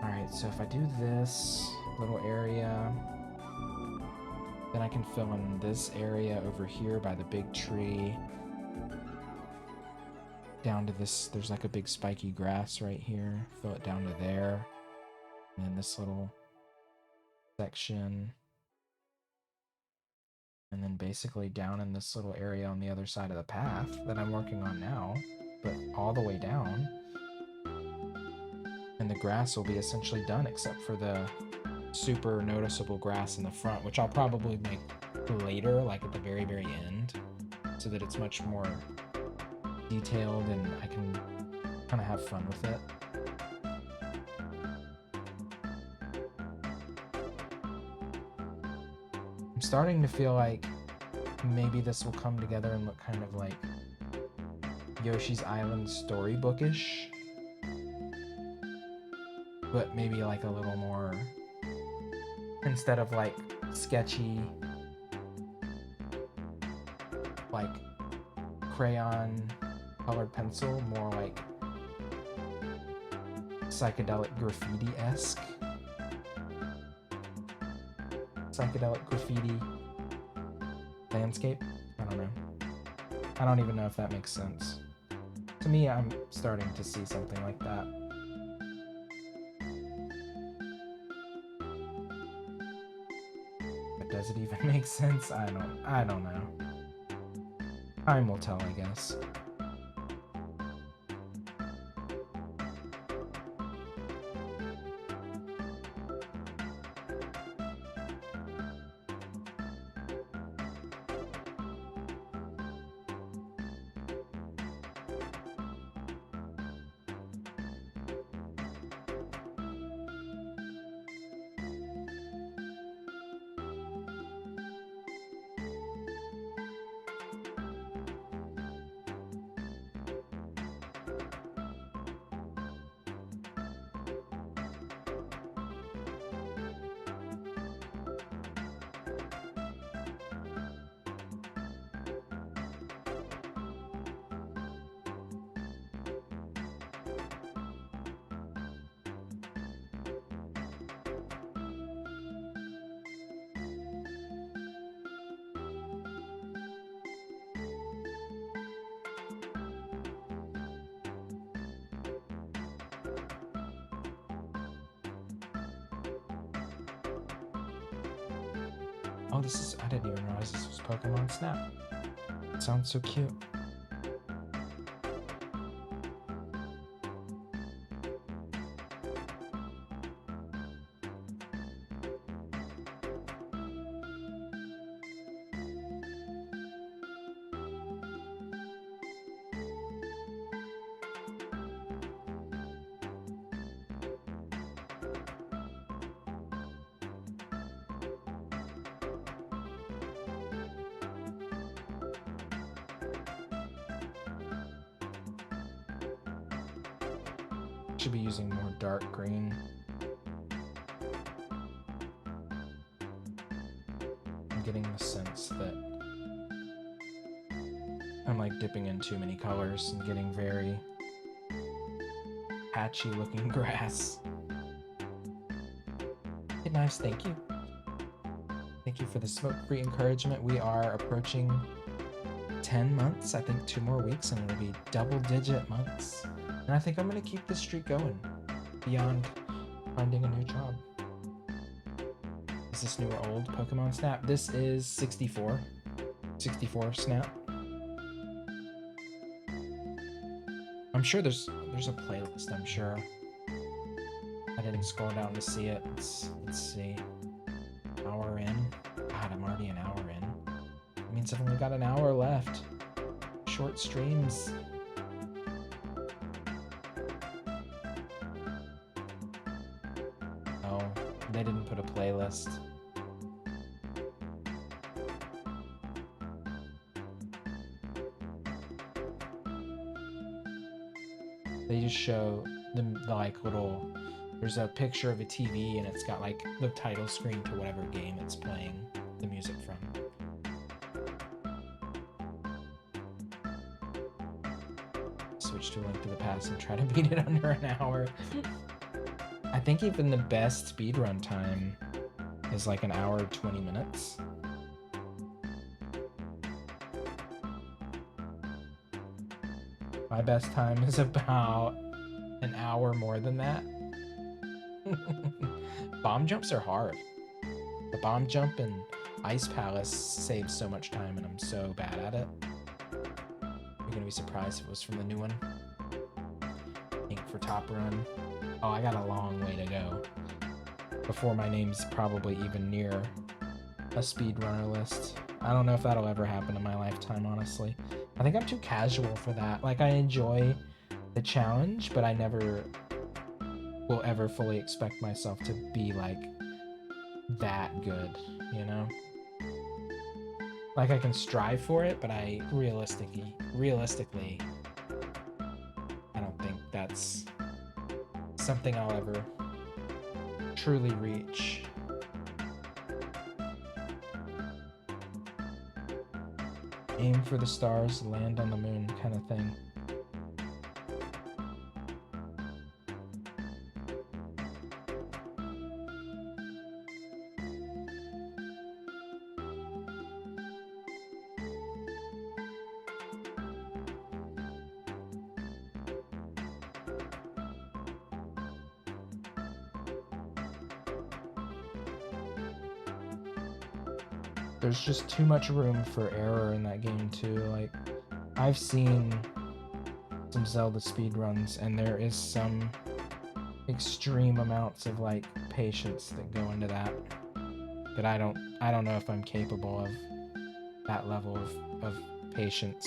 Speaker 1: Alright, so if I do this little area, then I can fill in this area over here by the big tree. Down to this, there's like a big spiky grass right here. Fill it down to there. And then this little section. And then basically down in this little area on the other side of the path that I'm working on now, but all the way down. And the grass will be essentially done except for the super noticeable grass in the front, which I'll probably make later, like at the very, very end, so that it's much more detailed and I can kind of have fun with it. I'm starting to feel like maybe this will come together and look kind of like Yoshi's Island storybookish, but maybe like a little more, instead of like sketchy, like crayon colored pencil, more like psychedelic graffiti-esque. Psychedelic graffiti landscape. I don't know. I don't even know if that makes sense. To me, I'm starting to see something like that. But does it even make sense? I don't know. Time will tell, I guess. Oh, this is, I didn't even realize this was Pokemon Snap. It sounds so cute. Should be using more dark green. I'm getting the sense that I'm like dipping in too many colors and getting very patchy looking grass. Hey Knives, thank you. Thank you for the smoke-free encouragement. We are approaching 10 months, I think 2 more weeks, and it'll be double-digit months. And I think I'm going to keep this streak going beyond finding a new job. Is this new or old Pokemon Snap? This is 64. 64 Snap. I'm sure there's a playlist, I'm sure. I didn't scroll down to see it. Let's see. Hour in. God, I'm already an hour in. It means I've only got an hour left. Short streams. Oh, they didn't put a playlist. They just show the like little. There's a picture of a TV and it's got like the title screen to whatever game it's playing the music from. Switch to A Link to the Past and try to beat it under an hour. I think even the best speedrun time is like an hour 20 minutes. My best time is about an hour more than that. Bomb jumps are hard. The bomb jump in Ice Palace saves so much time and I'm so bad at it. You're gonna be surprised if it was from the new one. Ink for Top Run. Oh, I got a long way to go before my name's probably even near a speedrunner list. I don't know if that'll ever happen in my lifetime, honestly. I think I'm too casual for that. Like, I enjoy the challenge, but I never will ever fully expect myself to be, like, that good, you know? Like, I can strive for it, but I realistically, I don't think that's something I'll ever truly reach. Aim for the stars, land on the moon kind of thing. There's just too much room for error in that game too. Like, I've seen some Zelda speedruns and there is some extreme amounts of like patience that go into that I don't know if I'm capable of that level of patience.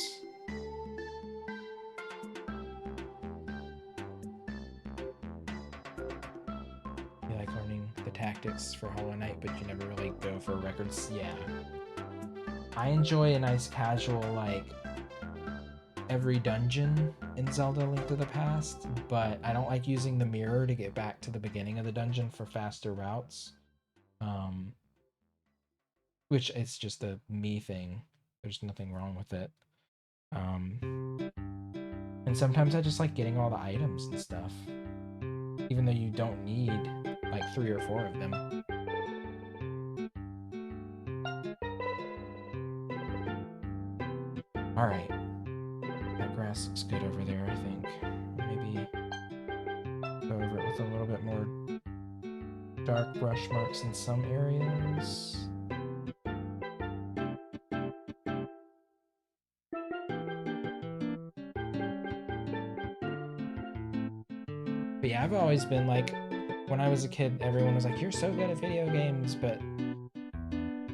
Speaker 1: You like learning the tactics for Hollow Knight, but you never really go for records. Yeah. I enjoy a nice casual, like, every dungeon in Zelda Link to the Past, but I don't like using the mirror to get back to the beginning of the dungeon for faster routes. Which it's just a me thing. There's nothing wrong with it. And sometimes I just like getting all the items and stuff, even though you don't need like 3 or 4 of them. All right, that grass looks good over there. I think maybe go over it with a little bit more dark brush marks in some areas. But yeah, I've always been like, when I was a kid, everyone was like, you're so good at video games, but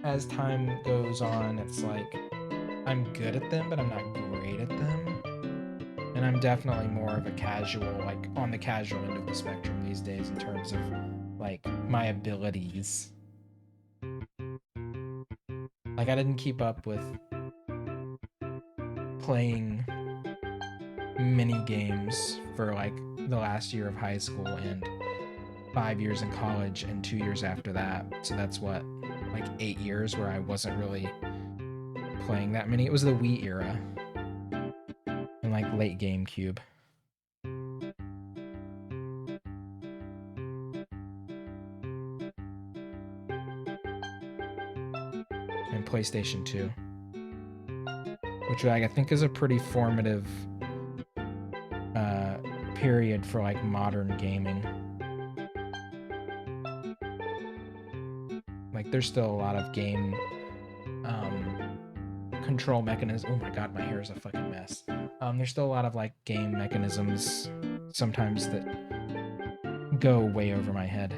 Speaker 1: as time goes on, it's like, I'm good at them, but I'm not great at them. And I'm definitely more of a casual, like, on the casual end of the spectrum these days in terms of, like, my abilities. Like, I didn't keep up with playing mini games for, like, the last year of high school and 5 years in college and 2 years after that. So that's what, like 8 years where I wasn't really playing that many. It was the Wii era and like late GameCube. And PlayStation 2. Which I think is a pretty formative period for like modern gaming. Like, there's still a lot of game control mechanisms. Oh my god, my hair is a fucking mess. There's still a lot of like game mechanisms sometimes that go way over my head.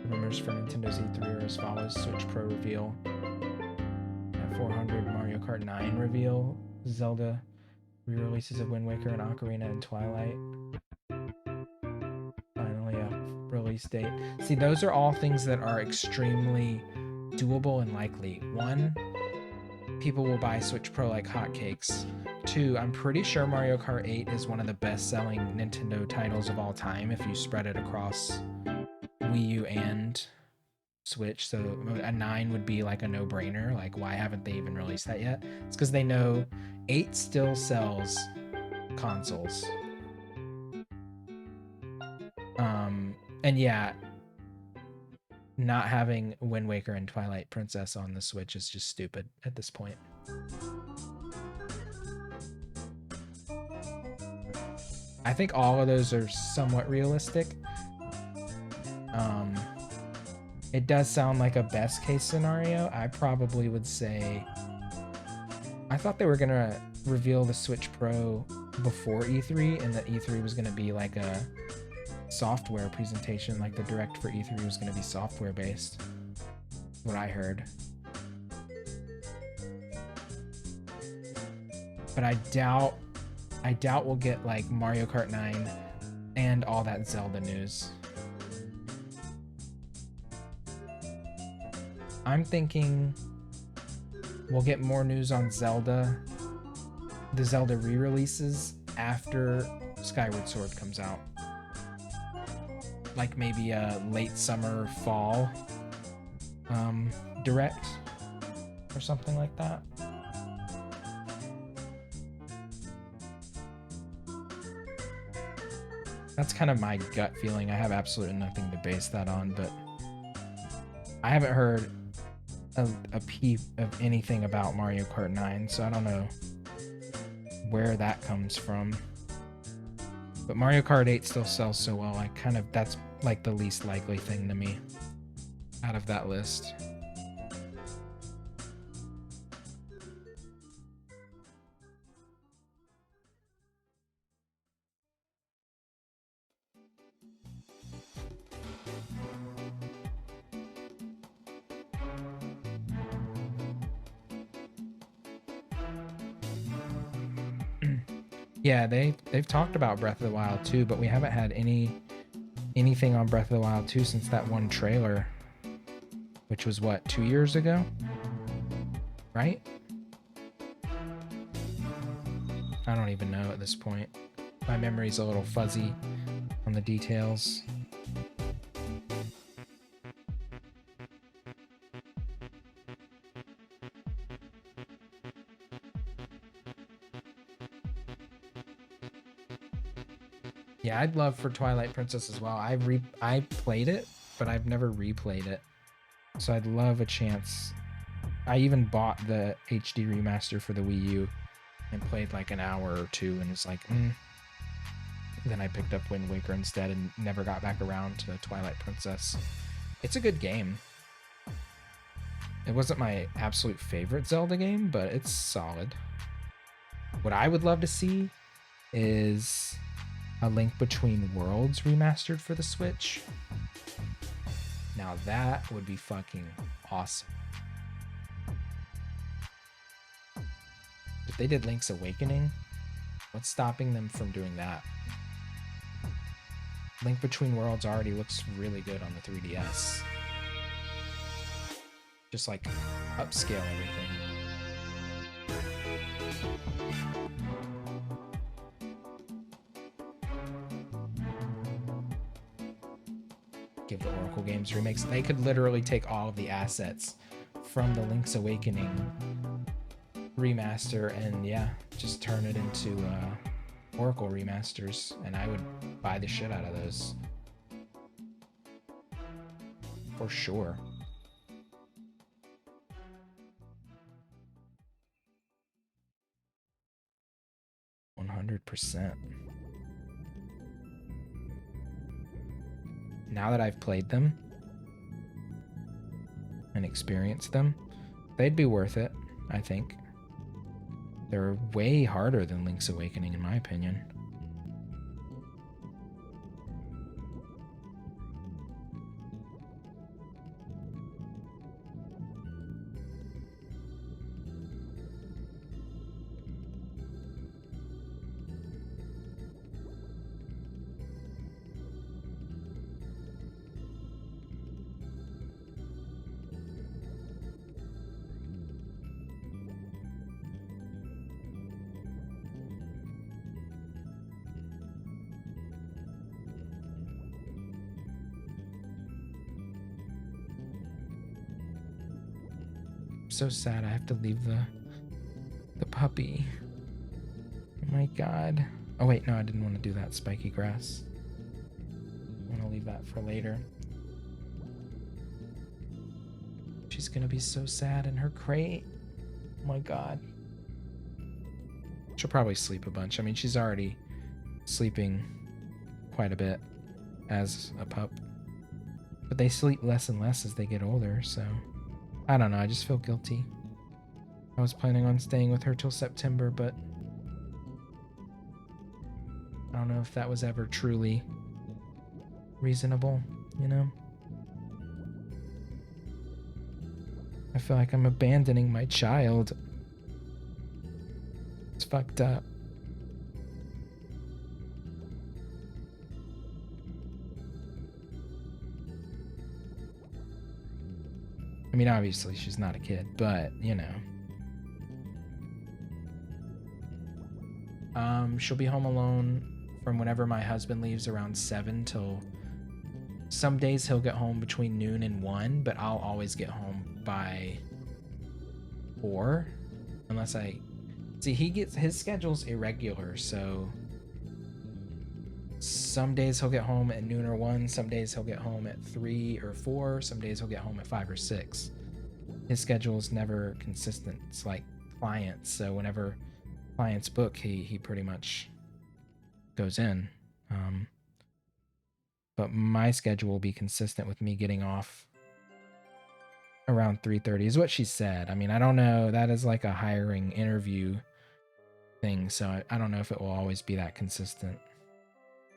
Speaker 1: Rumors for Nintendo's E3 are as follows: Switch Pro reveal, 400 Mario Kart 9 reveal, Zelda re-releases of Wind Waker and Ocarina and Twilight. Finally, a release date. See, those are all things that are extremely doable and likely. One, people will buy Switch Pro like hotcakes. Two, I'm pretty sure Mario Kart 8 is one of the best-selling Nintendo titles of all time if you spread it across Wii U and Switch. So a 9 would be like a no-brainer. Like, why haven't they even released that yet? It's because they know 8 still sells consoles. And yeah, not having Wind Waker and Twilight Princess on the Switch is just stupid at this point. I think all of those are somewhat realistic. It does sound like a best case scenario. I probably would say, I thought they were gonna reveal the Switch Pro before E3, and that E3 was gonna be like a software presentation, like the direct for E3 was gonna be software based. What I heard. But I doubt we'll get like Mario Kart 9 and all that Zelda news. I'm thinking we'll get more news on Zelda, the Zelda re-releases after Skyward Sword comes out. Like maybe a late summer, fall direct or something like that. That's kind of my gut feeling. I have absolutely nothing to base that on, but I haven't heard a peep of anything about Mario Kart 9, so I don't know where that comes from. But Mario Kart 8 still sells so well. That's like the least likely thing to me out of that list. Yeah, they've talked about Breath of the Wild 2, but we haven't had anything on Breath of the Wild 2 since that one trailer, which was what, 2 years ago? Right? I don't even know at this point. My memory's a little fuzzy on the details. Yeah, I'd love for Twilight Princess as well. I played it, but I've never replayed it. So I'd love a chance. I even bought the HD remaster for the Wii U and played like an hour or two, and it's like, Then I picked up Wind Waker instead and never got back around to Twilight Princess. It's a good game. It wasn't my absolute favorite Zelda game, but it's solid. What I would love to see is A Link Between Worlds remastered for the Switch. Now that would be fucking awesome. If they did Link's Awakening, what's stopping them from doing that? Link Between Worlds already looks really good on the 3DS. Just like upscale everything. Give the Oracle Games remakes. They could literally take all of the assets from the Link's Awakening remaster and yeah, just turn it into Oracle remasters, and I would buy the shit out of those. For sure. %. Now that I've played them and experienced them, they'd be worth it, I think. They're way harder than Link's Awakening, in my opinion. so sad I have to leave the puppy. Oh my god. Oh wait, no, I didn't want to do that spiky grass. I want to leave that for later. She's gonna be so sad in her crate. Oh my god. She'll probably sleep a bunch. I mean, she's already sleeping quite a bit as a pup. But they sleep less and less as they get older, so I don't know, I just feel guilty. I was planning on staying with her till September, but I don't know if that was ever truly reasonable, you know? I feel like I'm abandoning my child. It's fucked up. I mean, obviously she's not a kid, but, you know. She'll be home alone from whenever my husband leaves around 7 till some days he'll get home between noon and 1, but I'll always get home by 4 unless I see his schedule's irregular, so some days he'll get home at noon or 1, some days he'll get home at 3 or 4, some days he'll get home at 5 or 6. His schedule is never consistent. It's like clients, so whenever clients book, he pretty much goes in. But my schedule will be consistent with me getting off around 3:30 is what she said. I mean, I don't know. That is like a hiring interview thing, so I don't know if it will always be that consistent.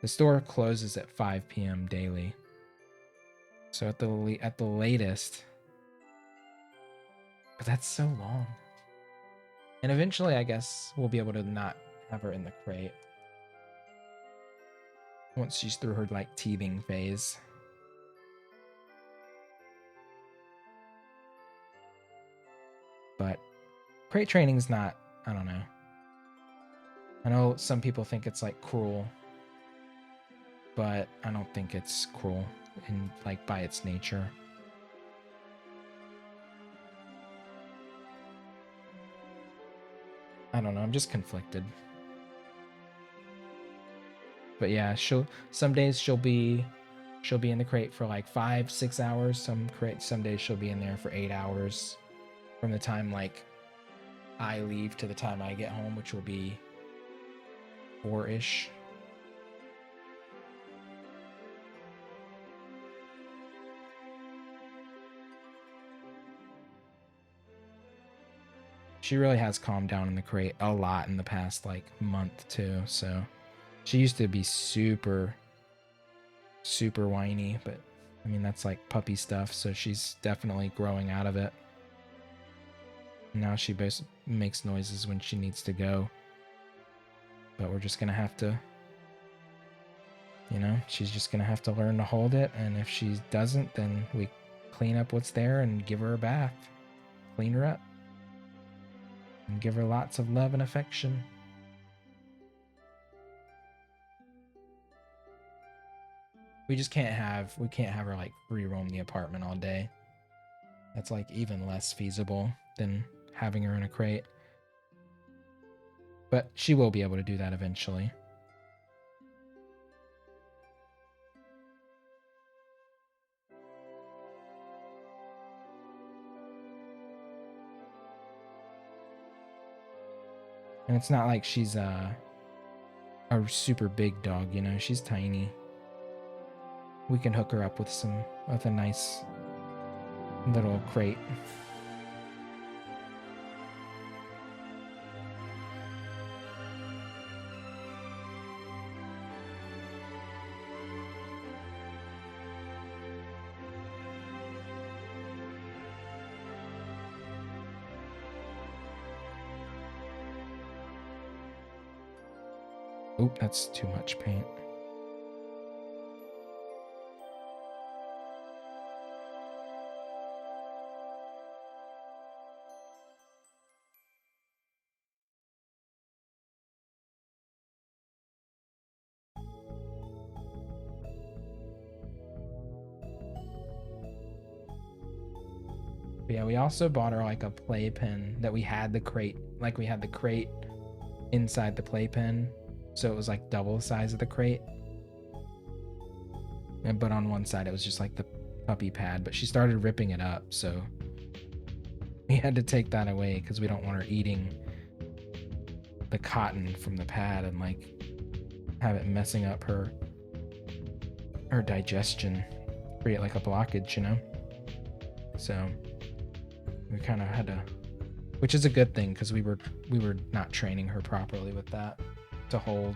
Speaker 1: The store closes at 5 p.m. daily. So at the latest. But that's so long. And eventually, I guess, we'll be able to not have her in the crate. Once she's through her, like, teething phase. But crate training's not, I don't know. I know some people think it's, like, cruel. But I don't think it's cruel in, like, by its nature. I don't know, I'm just conflicted. But yeah, some days she'll be in the crate for like 5-6 hours. Some days she'll be in there for 8 hours from the time like I leave to the time I get home, which will be 4-ish. She really has calmed down in the crate a lot in the past like month too, so she used to be super whiny, but I mean that's like puppy stuff, so she's definitely growing out of it. Now she makes noises when she needs to go, but we're just gonna have to, you know, she's just gonna have to learn to hold it, and if she doesn't, then we clean up what's there and give her a bath, clean her up, and give her lots of love and affection. We can't have her like free roam the apartment all day. That's like even less feasible than having her in a crate. But she will be able to do that eventually. And it's not like she's a super big dog, you know, she's tiny. We can hook her up with a nice little crate. Oop, that's too much paint. But yeah, we also bought her like a playpen that we had the crate, like we had the crate inside the playpen, so it was like double the size of the crate. But on one side it was just like the puppy pad, but she started ripping it up, so we had to take that away because we don't want her eating the cotton from the pad and like have it messing up her digestion, create like a blockage, you know. So we kind of had to, which is a good thing because we were not training her properly with that to hold.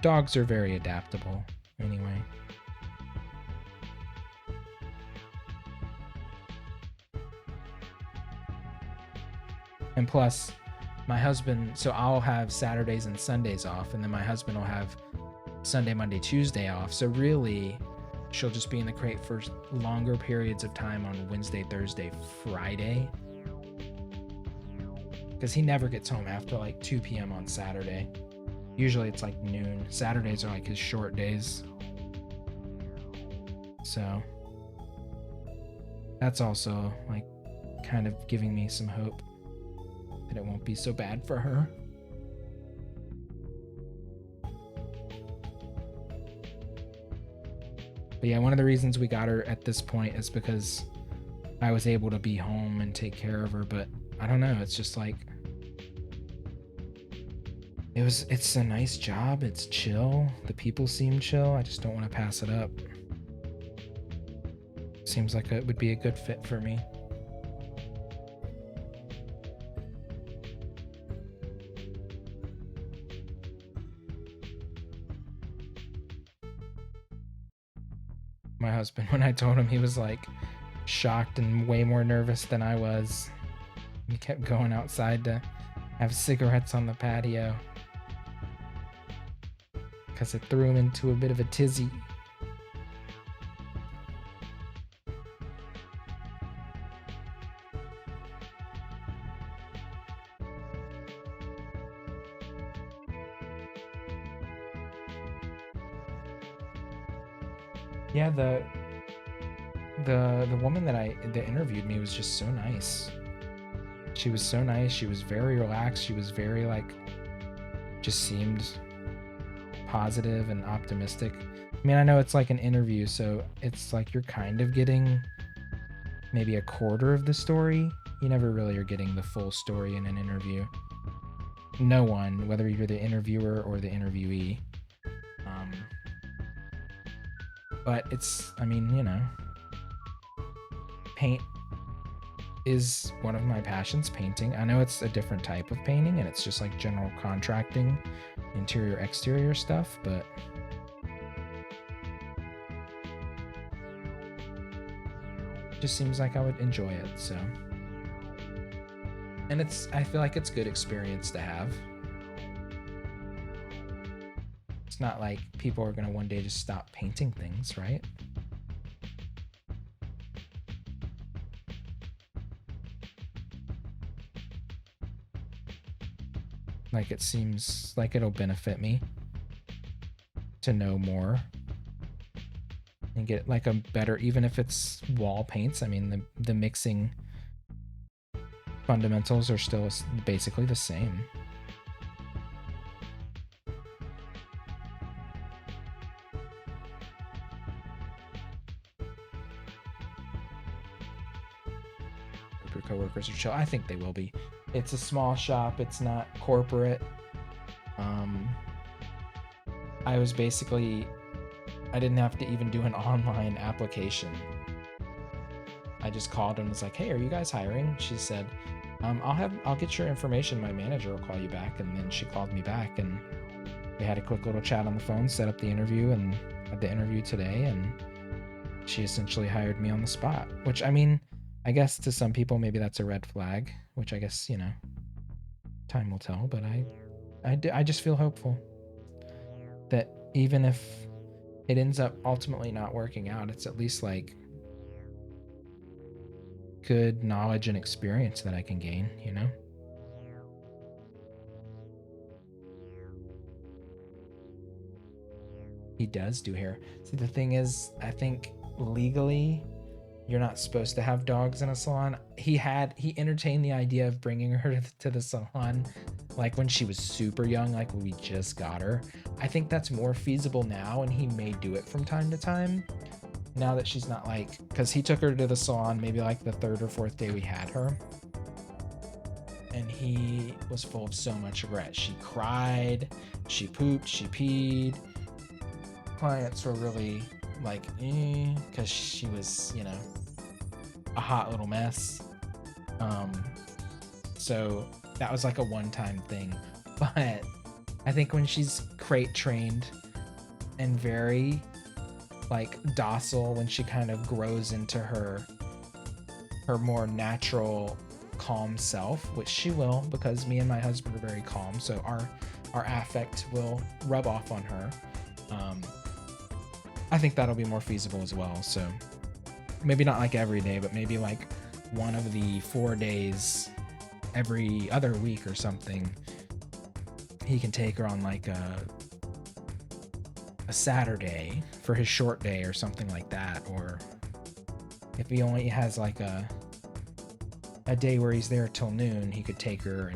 Speaker 1: Dogs are very adaptable anyway. And plus, my husband, so I'll have Saturdays and Sundays off, and then my husband will have Sunday, Monday, Tuesday off. So really, she'll just be in the crate for longer periods of time on Wednesday, Thursday, Friday. Because he never gets home after like 2 p.m. on Saturday. Usually it's like noon. Saturdays are like his short days. So that's also like kind of giving me some hope that it won't be so bad for her. But yeah, one of the reasons we got her at this point is because I was able to be home and take care of her, but I don't know, it's just like it's a nice job, it's chill, the people seem chill, I just don't want to pass it up. Seems like it would be a good fit for me. My husband, when I told him, he was like shocked and way more nervous than I was. He kept going outside to have cigarettes on the patio because it threw him into a bit of a tizzy. Yeah, the woman that interviewed me was just so nice. She was so nice. She was very relaxed. She was very like, just seemed positive and optimistic. I mean, I know it's like an interview, so it's like you're kind of getting maybe a quarter of the story. You never really are getting the full story in an interview. No one, whether you're the interviewer or the interviewee. But it's, I mean, you know, paint is one of my passions, painting. I know it's a different type of painting and it's just like general contracting, interior, exterior stuff, but it just seems like I would enjoy it, so. And I feel like it's good experience to have. It's not like people are gonna one day just stop painting things, right? Like it seems like it'll benefit me to know more and get like a better, even if it's wall paints. I mean, the mixing fundamentals are still basically the same. Your coworkers are chill. I think they will be. It's a small shop. It's not corporate. I didn't have to even do an online application. I just called and was like, "Hey, are you guys hiring?" She said, I'll get your information. My manager will call you back." And then she called me back and we had a quick little chat on the phone, set up the interview, and had the interview today. And she essentially hired me on the spot, which, I mean, I guess to some people maybe that's a red flag, which I guess, you know, time will tell. But I just feel hopeful that even if it ends up ultimately not working out, it's at least like good knowledge and experience that I can gain, you know? He does do hair. See, the thing is, I think legally you're not supposed to have dogs in a salon. He entertained the idea of bringing her to the salon like when she was super young, like when we just got her. I think that's more feasible now, and he may do it from time to time now that she's not like, because he took her to the salon maybe like the third or fourth day we had her, and he was full of so much regret. She cried, she pooped, she peed. Clients were really like, because she was, a hot little mess. So that was like a one-time thing. But I think when she's crate trained and very like docile, when she kind of grows into her more natural calm self, which she will, because me and my husband are very calm, so our affect will rub off on her. I think that'll be more feasible as well. So maybe not like every day, but maybe like one of the 4 days every other week or something, he can take her on like a Saturday for his short day or something like that. Or if he only has like a day where he's there till noon, he could take her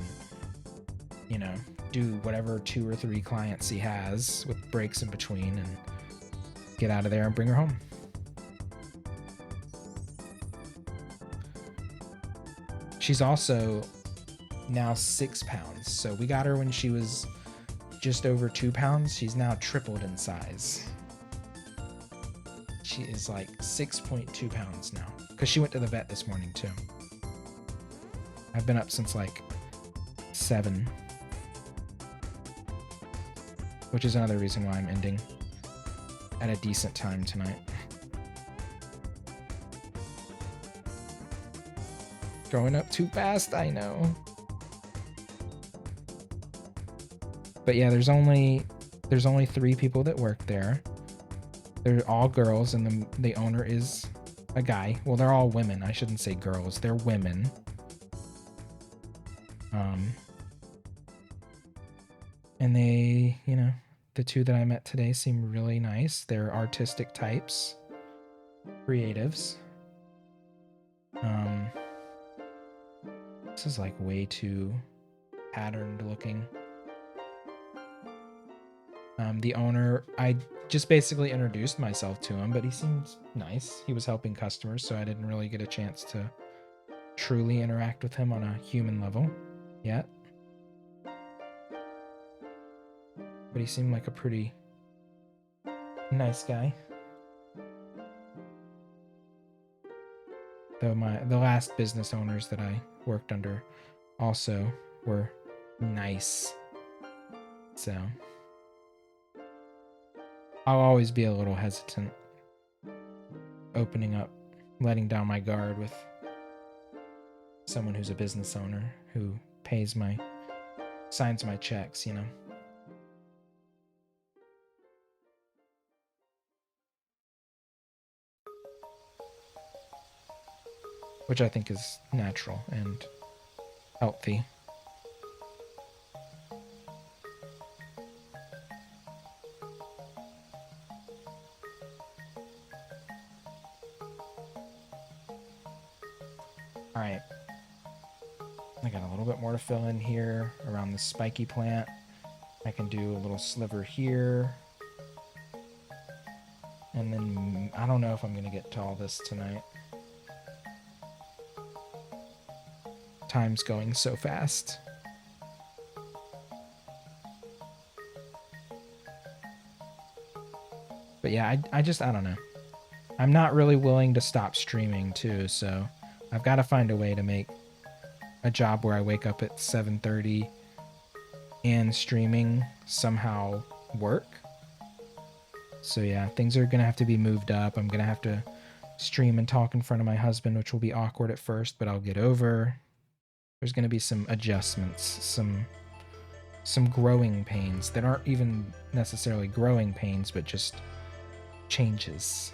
Speaker 1: and do whatever 2 or 3 clients he has with breaks in between and get out of there and bring her home. She's also now 6 pounds. So we got her when she was just over 2 pounds. She's now tripled in size. She is like 6.2 pounds now, because she went to the vet this morning too. I've been up since like 7, which is another reason why I'm ending at a decent time tonight. Growing up too fast, I know. But yeah, there's only 3 people that work there. They're all girls, and the owner is a guy. Well, they're all women. I shouldn't say girls. They're women. And they, the 2 that I met today seem really nice. They're artistic types, creatives. This is like way too patterned looking. The owner, I just basically introduced myself to him, but he seems nice. He was helping customers, so I didn't really get a chance to truly interact with him on a human level yet. But he seemed like a pretty nice guy. Though the last business owners that I worked under also were nice. So I'll always be a little hesitant opening up, letting down my guard with someone who's a business owner who signs my checks, Which I think is natural and healthy. All right. I got a little bit more to fill in here around the spiky plant. I can do a little sliver here. And then I don't know if I'm going to get to all this tonight. Time's going so fast. But yeah, I don't know. I'm not really willing to stop streaming too, so I've got to find a way to make a job where I wake up at 7:30 and streaming somehow work. So yeah, things are going to have to be moved up. I'm going to have to stream and talk in front of my husband, which will be awkward at first, but I'll get over. There's going to be some adjustments, some growing pains that aren't even necessarily growing pains, but just changes,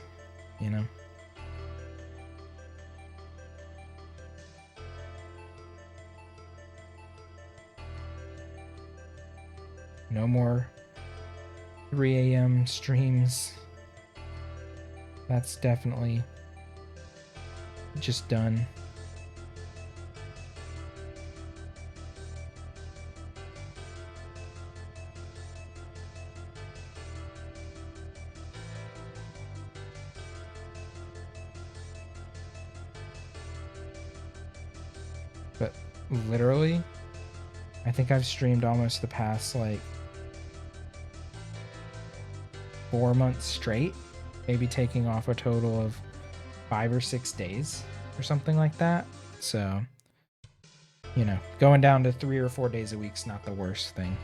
Speaker 1: No more 3 a.m. streams. That's definitely just done. But literally, I think I've streamed almost the past like 4 months straight, maybe taking off a total of 5 or 6 days or something like that. So, you know, going down to 3 or 4 days a week's not the worst thing.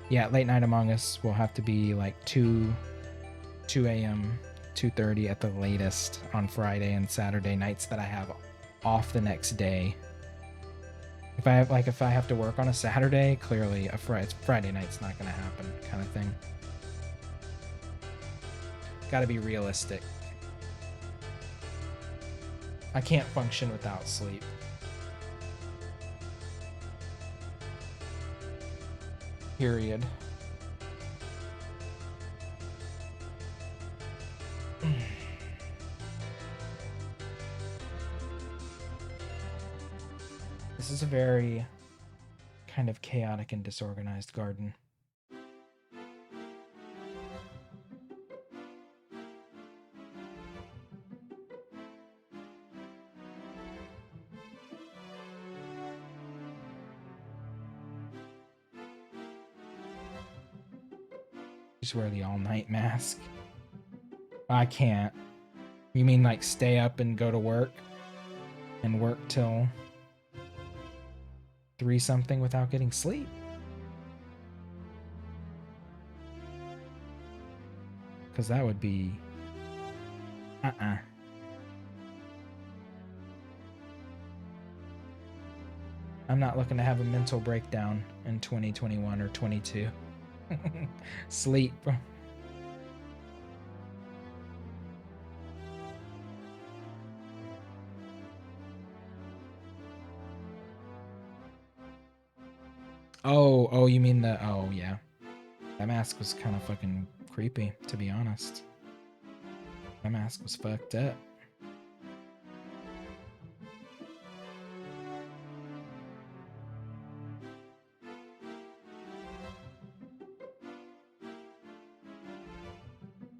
Speaker 1: Yeah, late night Among Us will have to be like 2 a.m., 2:30 at the latest on Friday and Saturday nights that I have off the next day. If I have to work on a Saturday, clearly Friday night's not going to happen, kind of thing. Got to be realistic. I can't function without sleep. Period. This is a very kind of chaotic and disorganized garden. Just wear the all-night mask. I can't. You mean like stay up and go to work and work till 3 something without getting sleep? Because that would be I'm not looking to have a mental breakdown in 2021 or 22. Sleep. Oh, you mean the... Oh, yeah. That mask was kind of fucking creepy, to be honest. That mask was fucked up.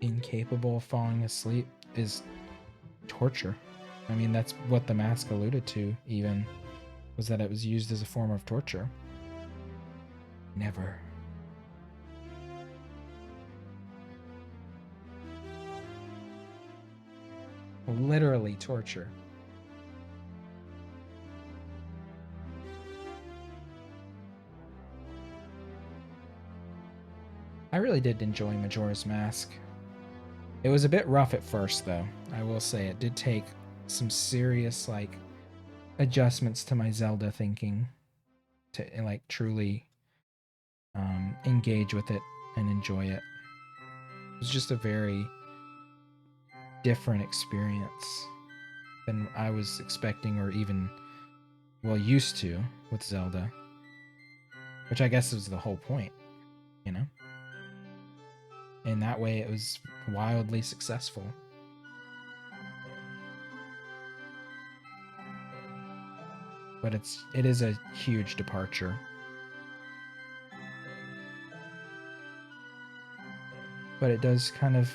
Speaker 1: Incapable of falling asleep is torture. I mean, that's what the mask alluded to, even, was that it was used as a form of torture. Never. Literally torture. I really did enjoy Majora's Mask. It was a bit rough at first, though. I will say it did take some serious, like, adjustments to my Zelda thinking to, like, truly engage with it and enjoy it. It was just a very different experience than I was expecting or even, well, used to with Zelda. Which I guess was the whole point, you know? In that way, it was wildly successful. But it is a huge departure. But it does kind of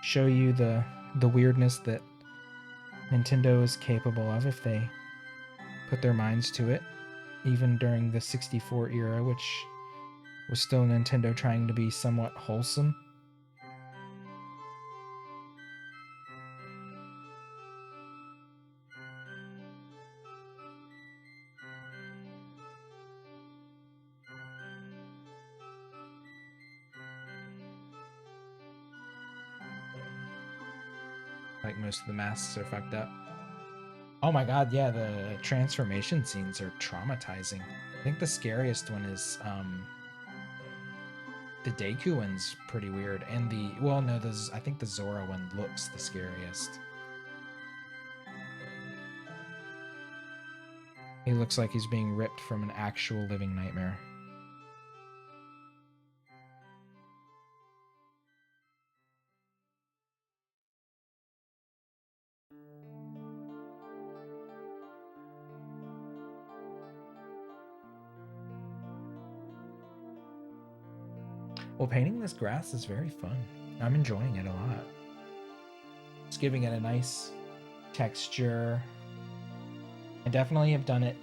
Speaker 1: show you the weirdness that Nintendo is capable of if they put their minds to it, even during the 64 era, which was still Nintendo trying to be somewhat wholesome. Like most of the masks are fucked up. Oh my god, yeah, the transformation scenes are traumatizing. I think the scariest one is the Deku one's pretty weird, and I think the Zora one looks the scariest. He looks like he's being ripped from an actual living nightmare. Well, painting this grass is very fun. I'm enjoying it a lot. It's giving it a nice texture. I definitely have done it.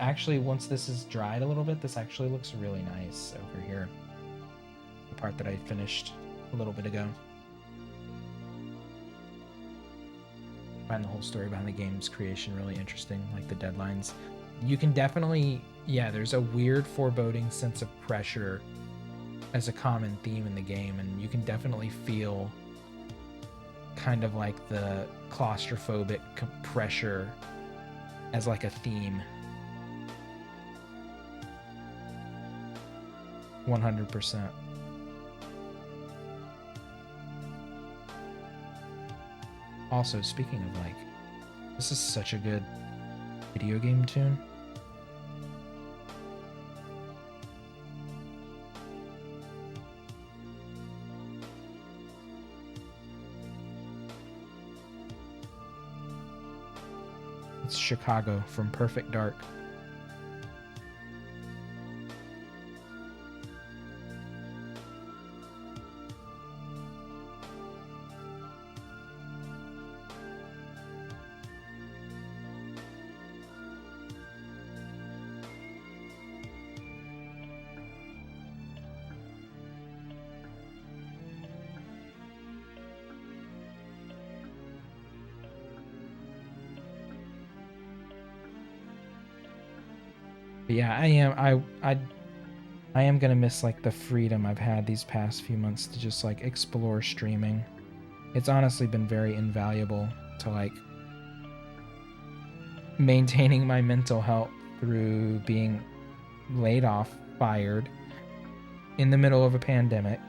Speaker 1: Actually, once this is dried a little bit, this actually looks really nice over here. The part that I finished a little bit ago. I find the whole story behind the game's creation really interesting, like the deadlines. You can definitely, yeah, there's a weird foreboding sense of pressure as a common theme in the game, and you can definitely feel kind of like the claustrophobic pressure as like a theme. 100%. Also, speaking of like, this is such a good video game tune. It's Chicago from Perfect Dark. But yeah, I am gonna miss like the freedom I've had these past few months to just like explore streaming. It's honestly been very invaluable to like maintaining my mental health through being laid off, fired, in the middle of a pandemic,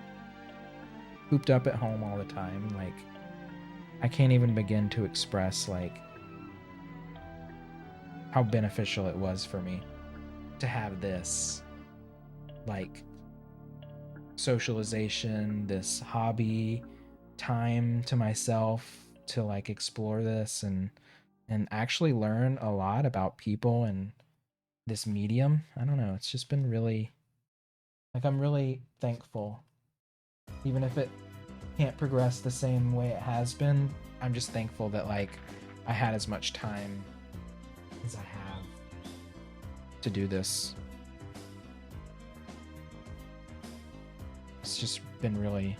Speaker 1: cooped up at home all the time. Like, I can't even begin to express like how beneficial it was for me to have this like socialization, this hobby, time to myself to like explore this and actually learn a lot about people and this medium. I don't know, it's just been really like, I'm really thankful. Even if it can't progress the same way it has been, I'm just thankful that like I had as much time as I have to do this. It's just been really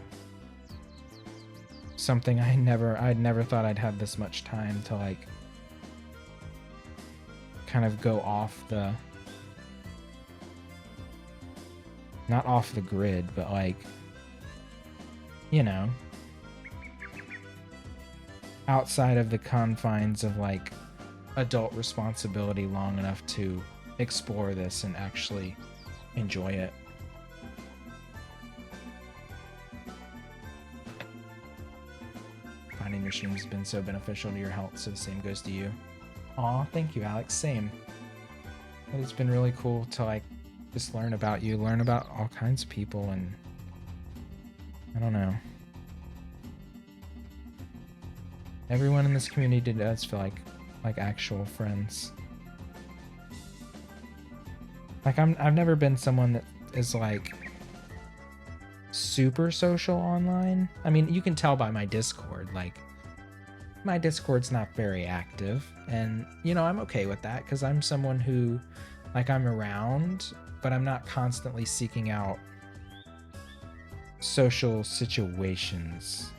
Speaker 1: something I'd never thought I'd have this much time to like kind of go off the, not off the grid, but like, you know, outside of the confines of like adult responsibility long enough to explore this and actually enjoy it. Finding your streams has been so beneficial to your health, so the same goes to you. Aw, thank you, Alex. Same. It's been really cool to like just learn about you, learn about all kinds of people, and I don't know. Everyone in this community does feel like actual friends. Like I've never been someone that is like super social online. I mean, you can tell by my Discord, like my Discord's not very active, and you know, I'm okay with that because I'm someone who like, I'm around, but I'm not constantly seeking out social situations.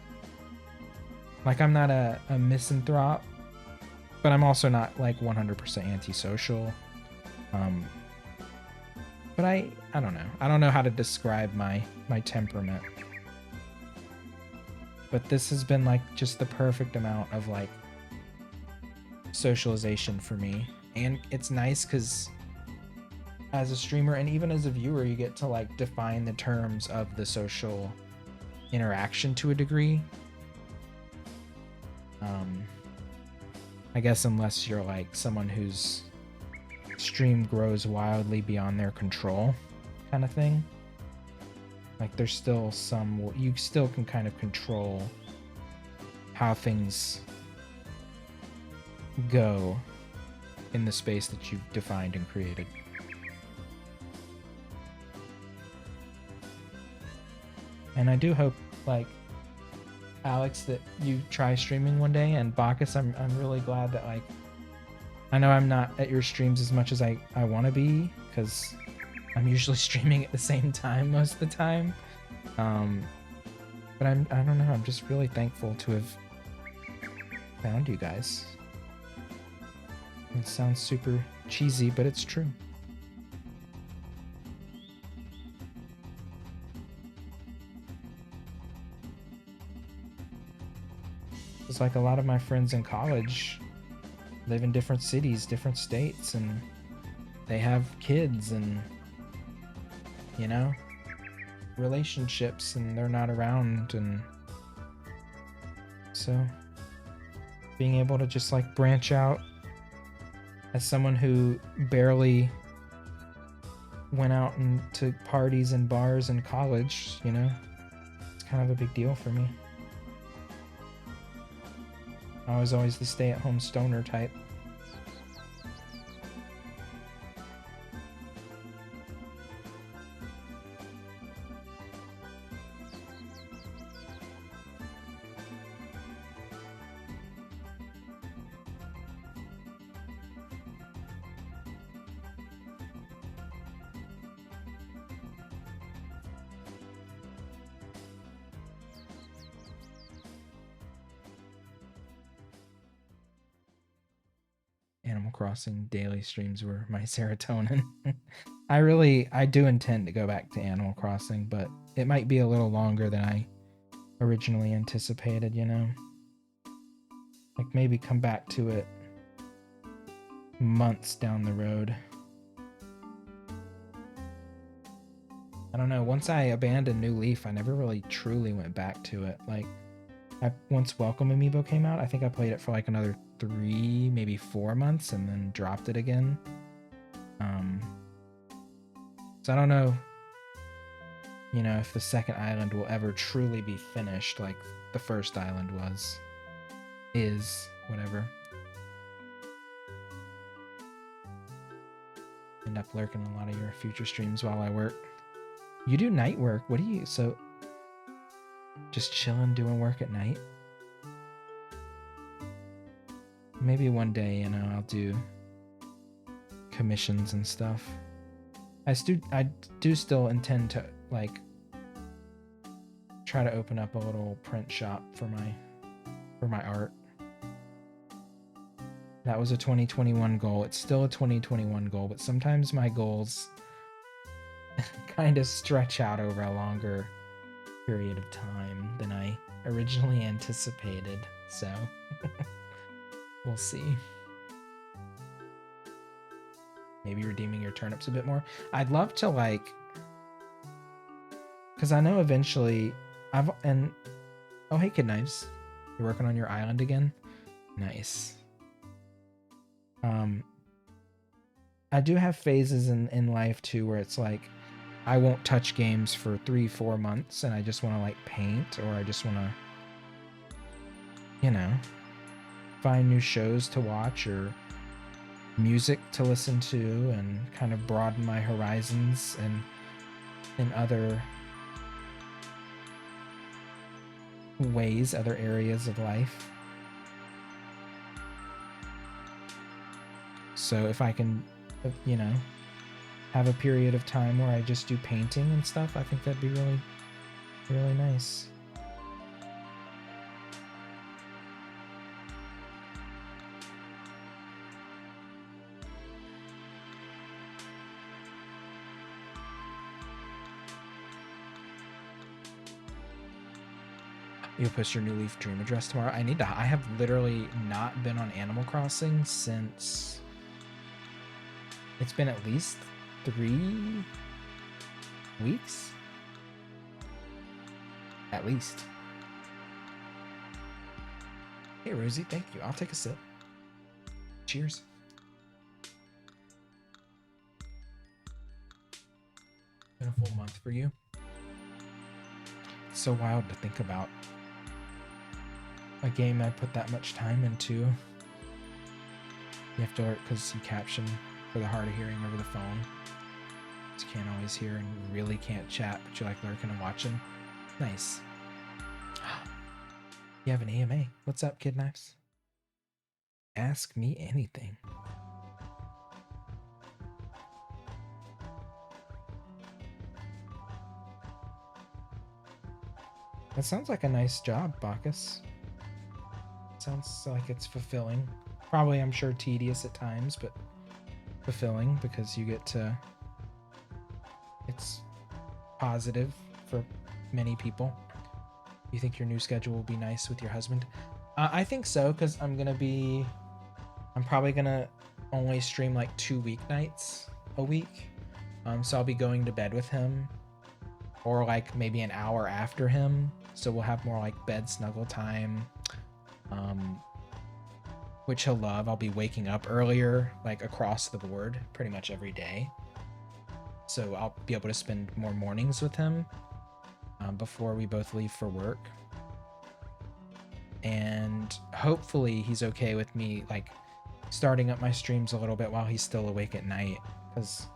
Speaker 1: Like, I'm not a misanthrope, but I'm also not like 100% antisocial. But I don't know. I don't know how to describe my temperament. But this has been like just the perfect amount of like socialization for me. And it's nice because as a streamer and even as a viewer, you get to like define the terms of the social interaction to a degree. I guess unless you're like someone who's stream grows wildly beyond their control kind of thing. Like there's still some, you still can kind of control how things go in the space that you've defined and created. And I do hope, like, Alex, that you try streaming one day, and Bacchus, I'm really glad that, like, I know I'm not at your streams as much as I want to be, because I'm usually streaming at the same time most of the time. But I don't know, I'm just really thankful to have found you guys. It sounds super cheesy, but it's true. It's like a lot of my friends in college live in different cities, different states, and they have kids and, you know, relationships, and they're not around. And so being able to just like branch out as someone who barely went out into parties and bars in college, you know, it's kind of a big deal for me. I was always the stay-at-home stoner type. Animal Crossing daily streams were my serotonin. I do intend to go back to Animal Crossing, but it might be a little longer than I originally anticipated, you know? Like maybe come back to it months down the road. I don't know, once I abandoned New Leaf, I never really truly went back to it. Like, once Welcome Amiibo came out, I think I played it for like another 3, maybe 4 months, and then dropped it again. So I don't know, you know, if the second island will ever truly be finished like the first island was. Whatever. End up lurking a lot of your future streams while I work. You do night work. What do you, so just chilling doing work at night? Maybe one day, you know, I'll do commissions and stuff. I do still intend to like try to open up a little print shop for my art. That was a 2021 goal. It's still a 2021 goal, but sometimes my goals kind of stretch out over a longer period of time than I originally anticipated. So we'll see. Maybe redeeming your turnips a bit more. I'd love to, like, because I know eventually oh, hey, Kid Knives, you're working on your island again? Nice. I do have phases in life too where it's like I won't touch games for 3-4 months, and I just want to like paint, or I just want to, you know, find new shows to watch or music to listen to, and kind of broaden my horizons and in other ways, other areas of life. So if I can, you know, have a period of time where I just do painting and stuff, I think that'd be really, really nice. You'll post your New Leaf dream address tomorrow. I have literally not been on Animal Crossing since, it's been at least 3 weeks? At least. Hey, Rosie, thank you. I'll take a sip. Cheers. a full month for you. It's so wild to think about. A game I put that much time into. You have to, because you caption for the hard of hearing over the phone. You can't always hear and you really can't chat, but you like lurking and watching. Nice. You have an AMA. What's up, Kid Knives? Ask me anything. That sounds like a nice job, Bacchus. Sounds like it's fulfilling. Probably, I'm sure, tedious at times, but fulfilling because you get to... It's positive for many people. You think your new schedule will be nice with your husband? I think so, because I'm probably gonna only stream like 2 weeknights a week. So I'll be going to bed with him, or like maybe an hour after him. So we'll have more like bed snuggle time, which he'll love. I'll be waking up earlier, like across the board, pretty much every day. So I'll be able to spend more mornings with him before we both leave for work. And hopefully he's okay with me like starting up my streams a little bit while he's still awake at night, because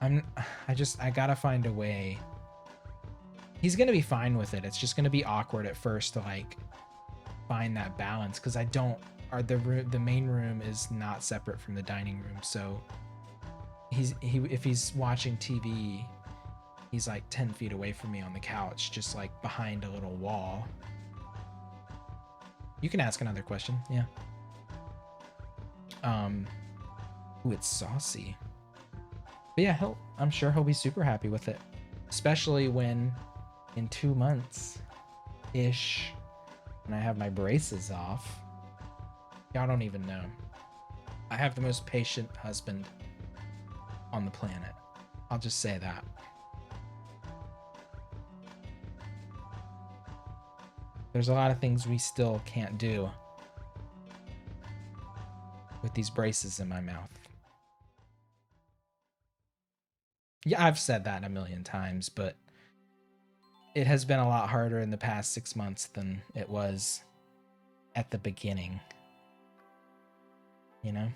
Speaker 1: I gotta find a way. He's gonna be fine with it. It's just gonna be awkward at first to like find that balance, because the main room is not separate from the dining room. So if he's watching TV, he's like 10 feet away from me on the couch, just like behind a little wall. You can ask another question, yeah. Ooh, it's saucy. But yeah, I'm sure he'll be super happy with it, especially when in 2 months-ish, when I have my braces off. Y'all don't even know. I have the most patient husband on the planet. I'll just say that. There's a lot of things we still can't do with these braces in my mouth. Yeah, I've said that a million times, but it has been a lot harder in the past 6 months than it was at the beginning. You know?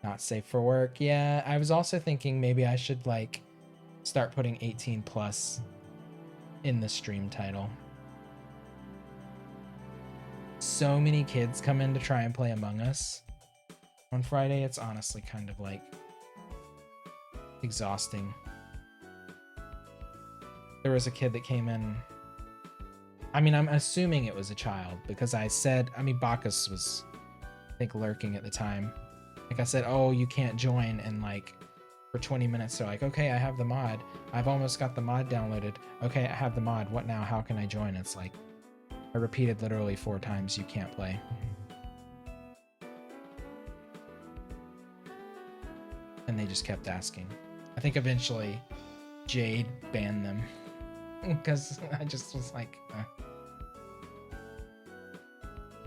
Speaker 1: Not safe for work. Yeah, I was also thinking maybe I should like start putting 18 plus in the stream title. So many kids come in to try and play Among Us on Friday. It's honestly kind of like exhausting. There was a kid that came in. I mean, I'm assuming it was a child because I said, I mean, Bacchus was, I think, lurking at the time. Like I said, oh, you can't join, and like for 20 minutes they're like, okay, I have the mod. I've almost got the mod downloaded. Okay, I have the mod. What now? How can I join? It's like I repeated literally 4 times, you can't play. And they just kept asking. I think eventually Jade banned them because I just was like,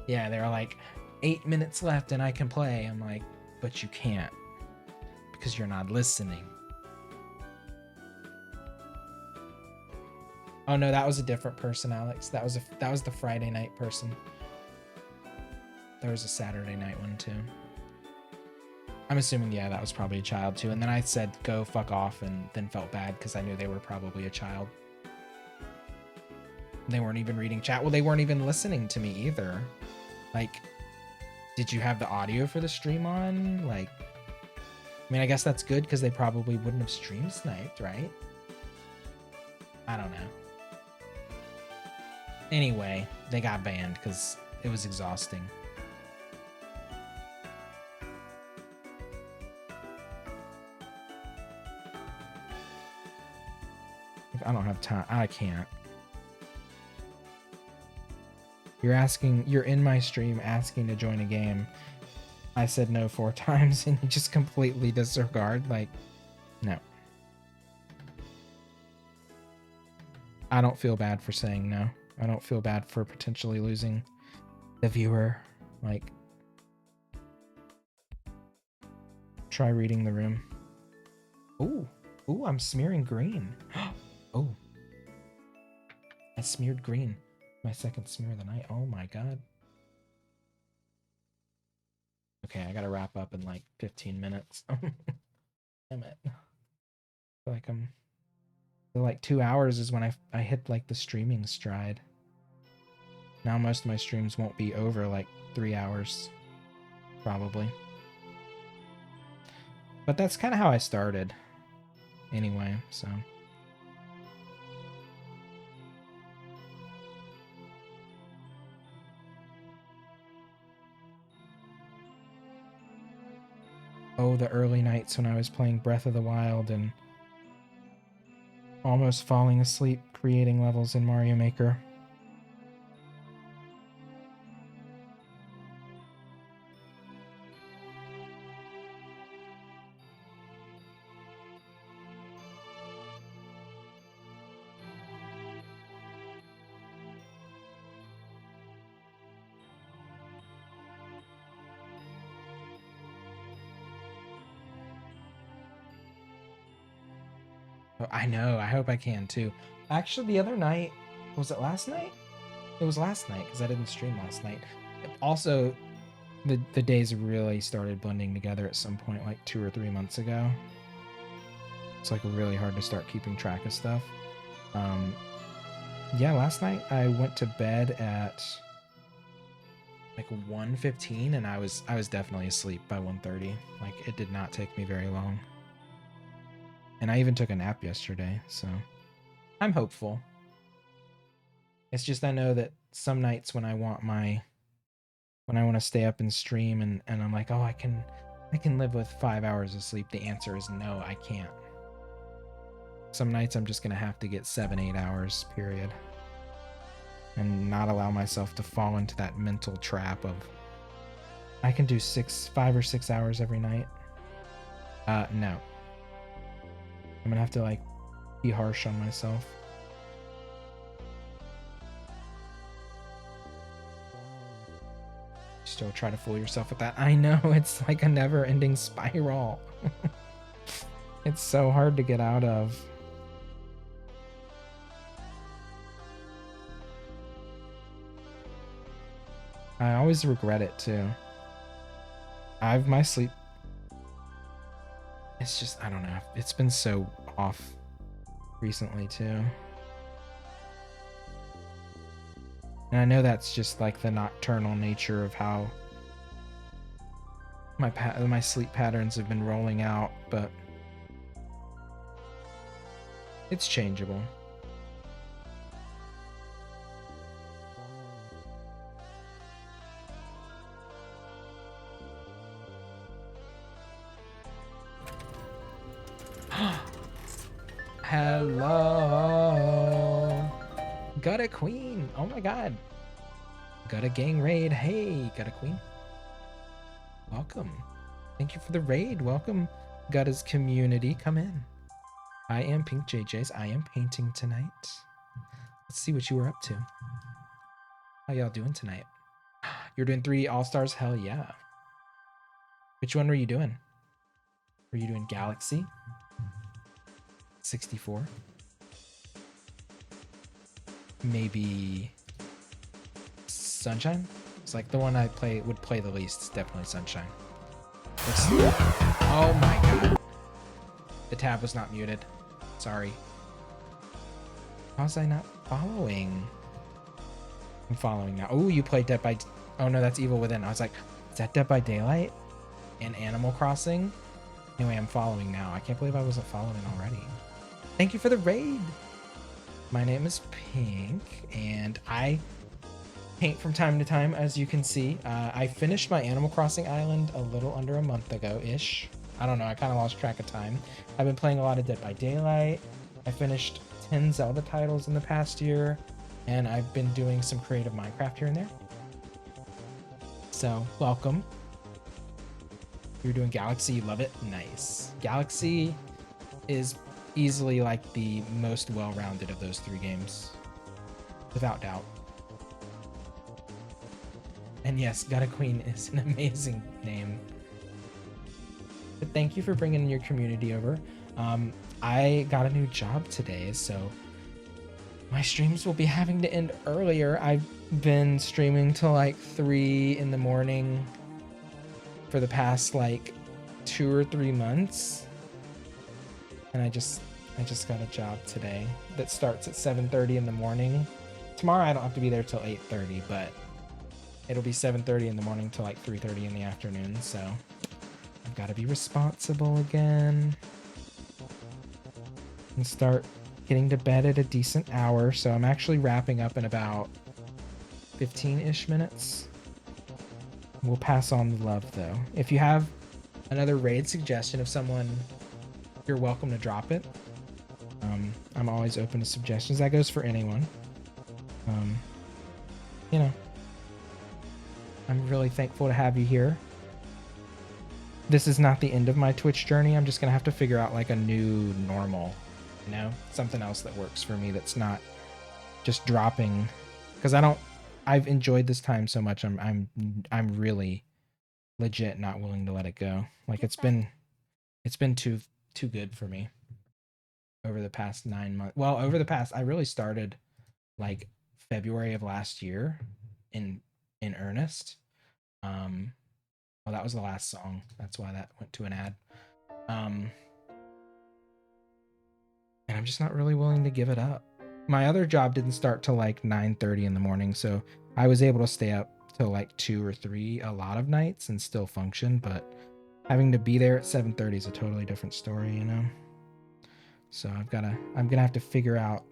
Speaker 1: yeah, they were like 8 minutes left and I can play. I'm like, but you can't because you're not listening. Oh no, that was a different person, Alex. That was the Friday night person. There was a Saturday night one too. I'm assuming, yeah, that was probably a child too. And then I said, go fuck off, and then felt bad because I knew they were probably a child. They weren't even reading chat. Well, they weren't even listening to me either. Like, did you have the audio for the stream on? Like, I mean, I guess that's good because they probably wouldn't have stream sniped, right? I don't know. Anyway, they got banned because it was exhausting. I don't have time. I can't. You're in my stream asking to join a game. I said no 4 times and you just completely disregard. Like, no. I don't feel bad for saying no. I don't feel bad for potentially losing the viewer. Like, try reading the room. Ooh, Ooh, I'm smearing green. Oh, I smeared green. My second smear of the night. Oh my god. Okay, I gotta wrap up in like 15 minutes. Damn it. I feel like like 2 hours is when I hit like the streaming stride. Now most of my streams won't be over like 3 hours, probably. But that's kind of how I started anyway, so. Oh, the early nights when I was playing Breath of the Wild and almost falling asleep creating levels in Mario Maker. Oh, I know. I hope I can too. Actually, the other night, was it last night? It was last night because I didn't stream last night. Also, the days really started blending together at some point, like 2 or 3 months ago. It's like really hard to start keeping track of stuff. Yeah, last night I went to bed at like 1:15 and I was definitely asleep by 1:30. Like it did not take me very long. And I even took a nap yesterday, so I'm hopeful. It's just I know that some nights when I want to stay up and stream and I'm like, "Oh, I can live with 5 hours of sleep." The answer is no, I can't. Some nights I'm just going to have to get 7-8 hours, period. And not allow myself to fall into that mental trap of I can do 5 or 6 hours every night. No. I'm gonna have to like be harsh on myself. Still try to fool yourself with that. I know, it's like a never-ending spiral. It's so hard to get out of. I always regret it too. My sleep. It's just, I don't know. It's been so off recently too. And I know that's just like the nocturnal nature of how my sleep patterns have been rolling out, but it's changeable. Hello. Got a queen. Oh my god. Got a gang raid. Hey, got a queen. Welcome. Thank you for the raid. Welcome, Gutta's community. Come in. I am Pink JJ's. I am painting tonight. Let's see what you were up to. How y'all doing tonight? You're doing 3 All-Stars? Hell yeah. Which one were you doing? Were you doing Galaxy? 64? Maybe Sunshine? It's like the one I would play the least. It's definitely Sunshine. Oh my god. The tab was not muted. Sorry. How was I not following? I'm following now. Oh, you played Dead by... Oh no, that's Evil Within. I was like, is that Dead by Daylight? And Animal Crossing? Anyway, I'm following now. I can't believe I wasn't following already. Thank you for the raid. My name is Pink, and I paint from time to time, as you can see. I finished my Animal Crossing Island a little under a month ago-ish. I don't know, I kind of lost track of time. I've been playing a lot of Dead by Daylight. I finished 10 Zelda titles in the past year, and I've been doing some creative Minecraft here and there. So, welcome. You're doing Galaxy, you love it? Nice. Galaxy is easily like the most well-rounded of those 3 games, without doubt. And yes, Got a Queen is an amazing name. But thank you for bringing your community over. I got a new job today, so my streams will be having to end earlier. I've been streaming till like 3 in the morning for the past like 2 or 3 months, and I just got a job today that starts at 7:30 in the morning. Tomorrow I don't have to be there till 8:30, but it'll be 7:30 in the morning till like 3:30 in the afternoon. So I've got to be responsible again and start getting to bed at a decent hour. So I'm actually wrapping up in about 15-ish minutes. We'll pass on the love though. If you have another raid suggestion of someone, you're welcome to drop it. I'm always open to suggestions. That goes for anyone. You know, I'm really thankful to have you here. This is not the end of my Twitch journey. I'm just gonna have to figure out like a new normal, you know, something else that works for me that's not just dropping, because I've enjoyed this time so much. I'm really legit not willing to let it go. Like it's been too good for me over the past 9 months. Well, over the past, I really started like February of last year in earnest. Well, that was the last song. That's why that went to an ad. And I'm just not really willing to give it up. My other job didn't start till like 9:30 in the morning, so I was able to stay up till like 2 or 3 a lot of nights and still function, but having to be there at 7:30 is a totally different story, you know? So I'm gonna have to figure out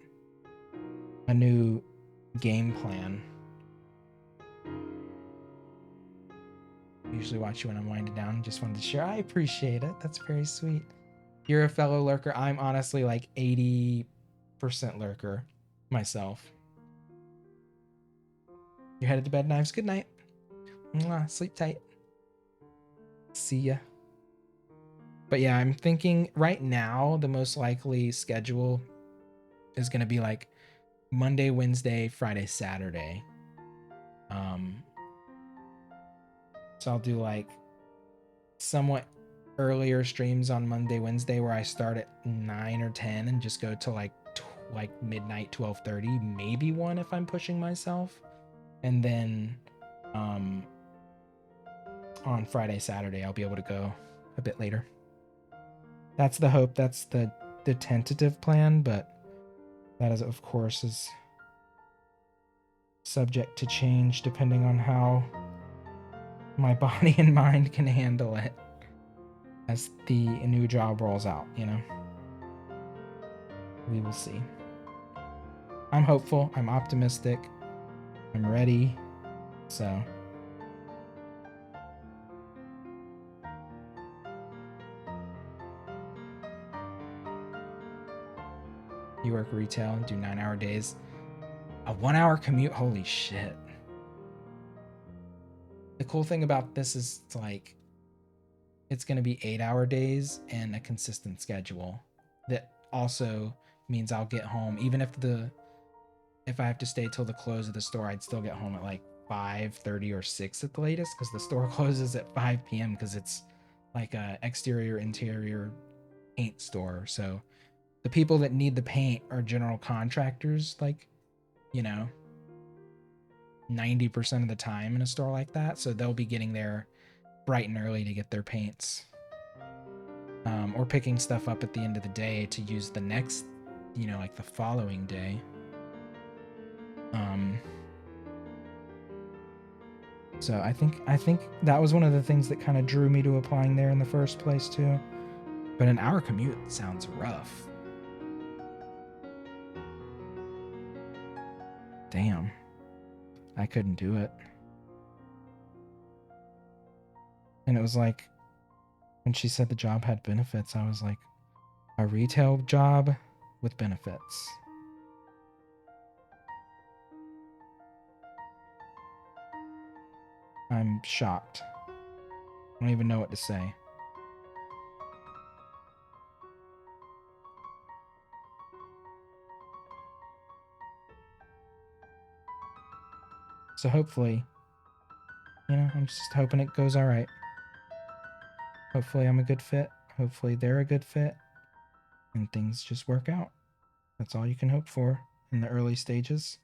Speaker 1: a new game plan. Usually watch you when I'm winding down. Just wanted to share. I appreciate it. That's very sweet. You're a fellow lurker. I'm honestly like 80% lurker myself. You're headed to bed, Knives. Good night. Mwah, sleep tight. See ya. But yeah, I'm thinking right now the most likely schedule is gonna be like Monday, Wednesday, Friday, Saturday. So I'll do like somewhat earlier streams on Monday, Wednesday, where I start at 9 or 10 and just go to like midnight, 12:30, maybe 1 if I'm pushing myself, and then on Friday, Saturday I'll be able to go a bit later. That's the hope. That's the tentative plan, but that is of course is subject to change depending on how my body and mind can handle it as the new job rolls out, you know. We will see. I'm hopeful, I'm optimistic, I'm ready, so you work retail and do 9-hour days. A 1-hour commute, holy shit. The cool thing about this is it's like it's going to be 8-hour days and a consistent schedule. That also means I'll get home even if I have to stay till the close of the store, I'd still get home at like 5:30 or 6 at the latest, because the store closes at 5 p.m. because it's like a exterior interior paint store. So the people that need the paint are general contractors, like, you know, 90% of the time in a store like that. So they'll be getting there bright and early to get their paints, or picking stuff up at the end of the day to use the next, you know, like the following day. So I think that was one of the things that kind of drew me to applying there in the first place too. But an hour commute sounds rough. Damn. I couldn't do it. And it was like, when she said the job had benefits, I was like, a retail job with benefits. I'm shocked. I don't even know what to say. So hopefully, you know, I'm just hoping it goes all right. Hopefully I'm a good fit. Hopefully they're a good fit. And things just work out. That's all you can hope for in the early stages.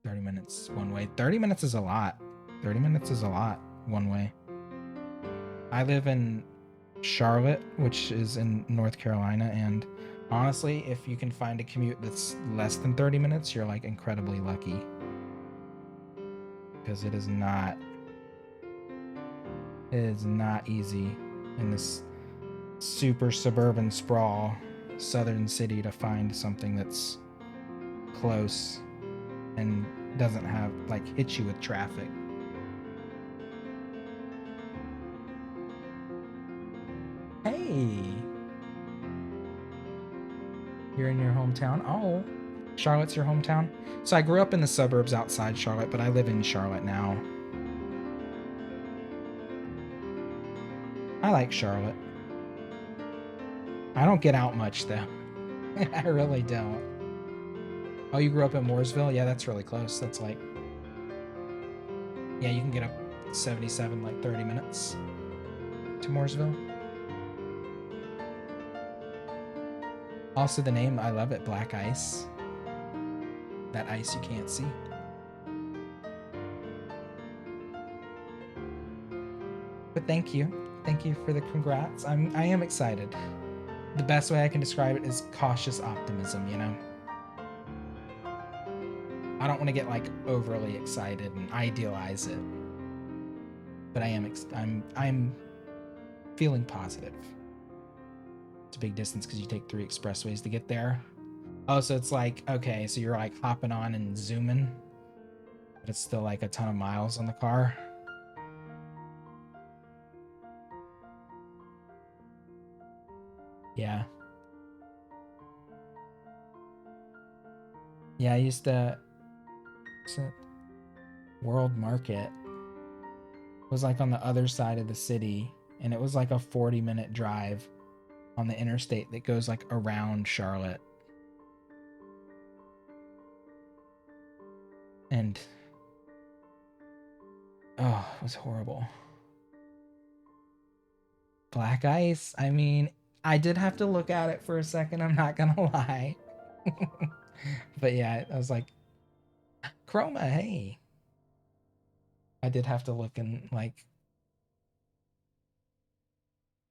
Speaker 1: 30 minutes one way. 30 minutes is a lot. 30 minutes is a lot one way. I live in Charlotte, which is in North Carolina, and honestly, if you can find a commute that's less than 30 minutes, you're like incredibly lucky. Because it is not easy in this super suburban sprawl southern city to find something that's close and doesn't have like hit you with traffic. Hey, you're in your hometown. Oh, Charlotte's your hometown. So I grew up in the suburbs outside Charlotte, but I live in Charlotte now. I like Charlotte. I don't get out much though. I really don't. Oh, you grew up in Mooresville? Yeah, that's really close. That's like, yeah, you can get up 77 like 30 minutes to Mooresville. Also the name, I love it, Black Ice. That ice you can't see. But thank you. Thank you for the congrats. I am excited. The best way I can describe it is cautious optimism, you know? I don't want to get like overly excited and idealize it. But I'm feeling positive. It's a big distance because you take 3 expressways to get there. Oh, so it's like, okay, so you're like hopping on and zooming, but it's still like a ton of miles on the car. Yeah. Yeah, I used to... World Market was like on the other side of the city, and it was like a 40-minute drive on the interstate that goes like around Charlotte. And oh, it was horrible. Black Ice. I mean, I did have to look at it for a second, I'm not gonna lie. But yeah, I was like, Chroma, hey. I did have to look and like,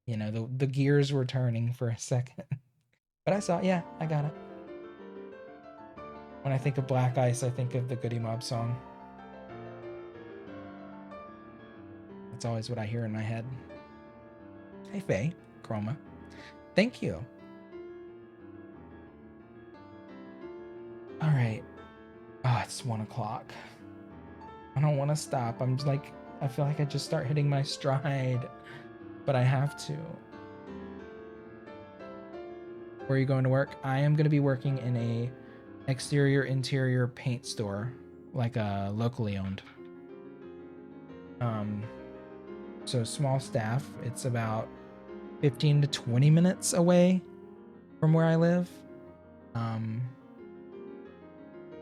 Speaker 1: you know, the gears were turning for a second. But I saw it, yeah, I got it. When I think of Black Ice, I think of the Goody Mob song. That's always what I hear in my head. Hey, Faye, Chroma. Thank you. All right. Oh, it's 1 o'clock. I don't want to stop. I'm just like, I feel like I just start hitting my stride, but I have to. Where are you going to work? I am going to be working in a exterior interior paint store, like locally owned. So small staff. It's about 15 to 20 minutes away from where I live.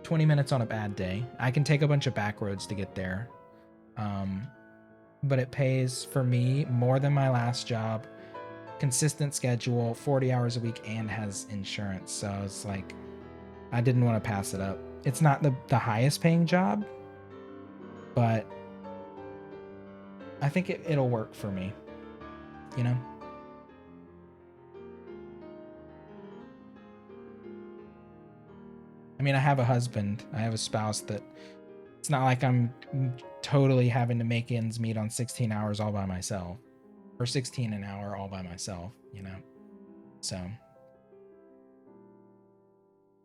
Speaker 1: 20 minutes on a bad day. I can take a bunch of back roads to get there. But it pays for me more than my last job. Consistent schedule, 40 hours a week, and has insurance. So it's like, I didn't want to pass it up. It's not the highest paying job, but I think it'll work for me, you know? I mean, I have a husband, I have a spouse that it's not like I'm totally having to make ends meet on 16 hours all by myself, or 16 an hour all by myself, you know? So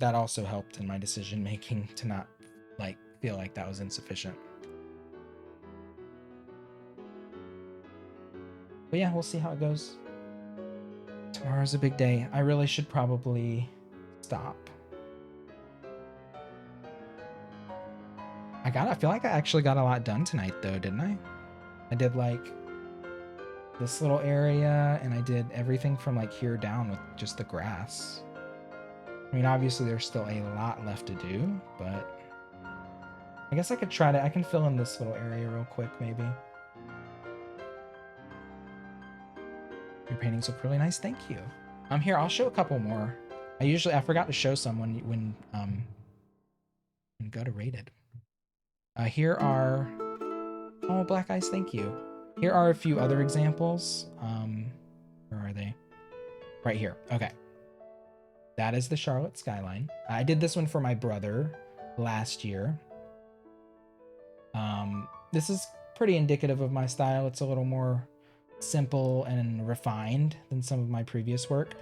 Speaker 1: that also helped in my decision making to not like feel like that was insufficient. But yeah, we'll see how it goes. Tomorrow's a big day. I really should probably stop. I feel like I actually got a lot done tonight though, didn't I? I did like this little area, and I did everything from like here down with just the grass. I mean, obviously there's still a lot left to do, but I guess I could try to, I can fill in this little area real quick, maybe. Your paintings look really nice. Thank you. Here, I'll show a couple more. I forgot to show someone when go to rated. Here are, oh, Black Eyes, thank you. Here are a few other examples. Where are they? Right here. Okay. That is the Charlotte skyline. I did this one for my brother last year. This is pretty indicative of my style. It's a little more simple and refined than some of my previous work.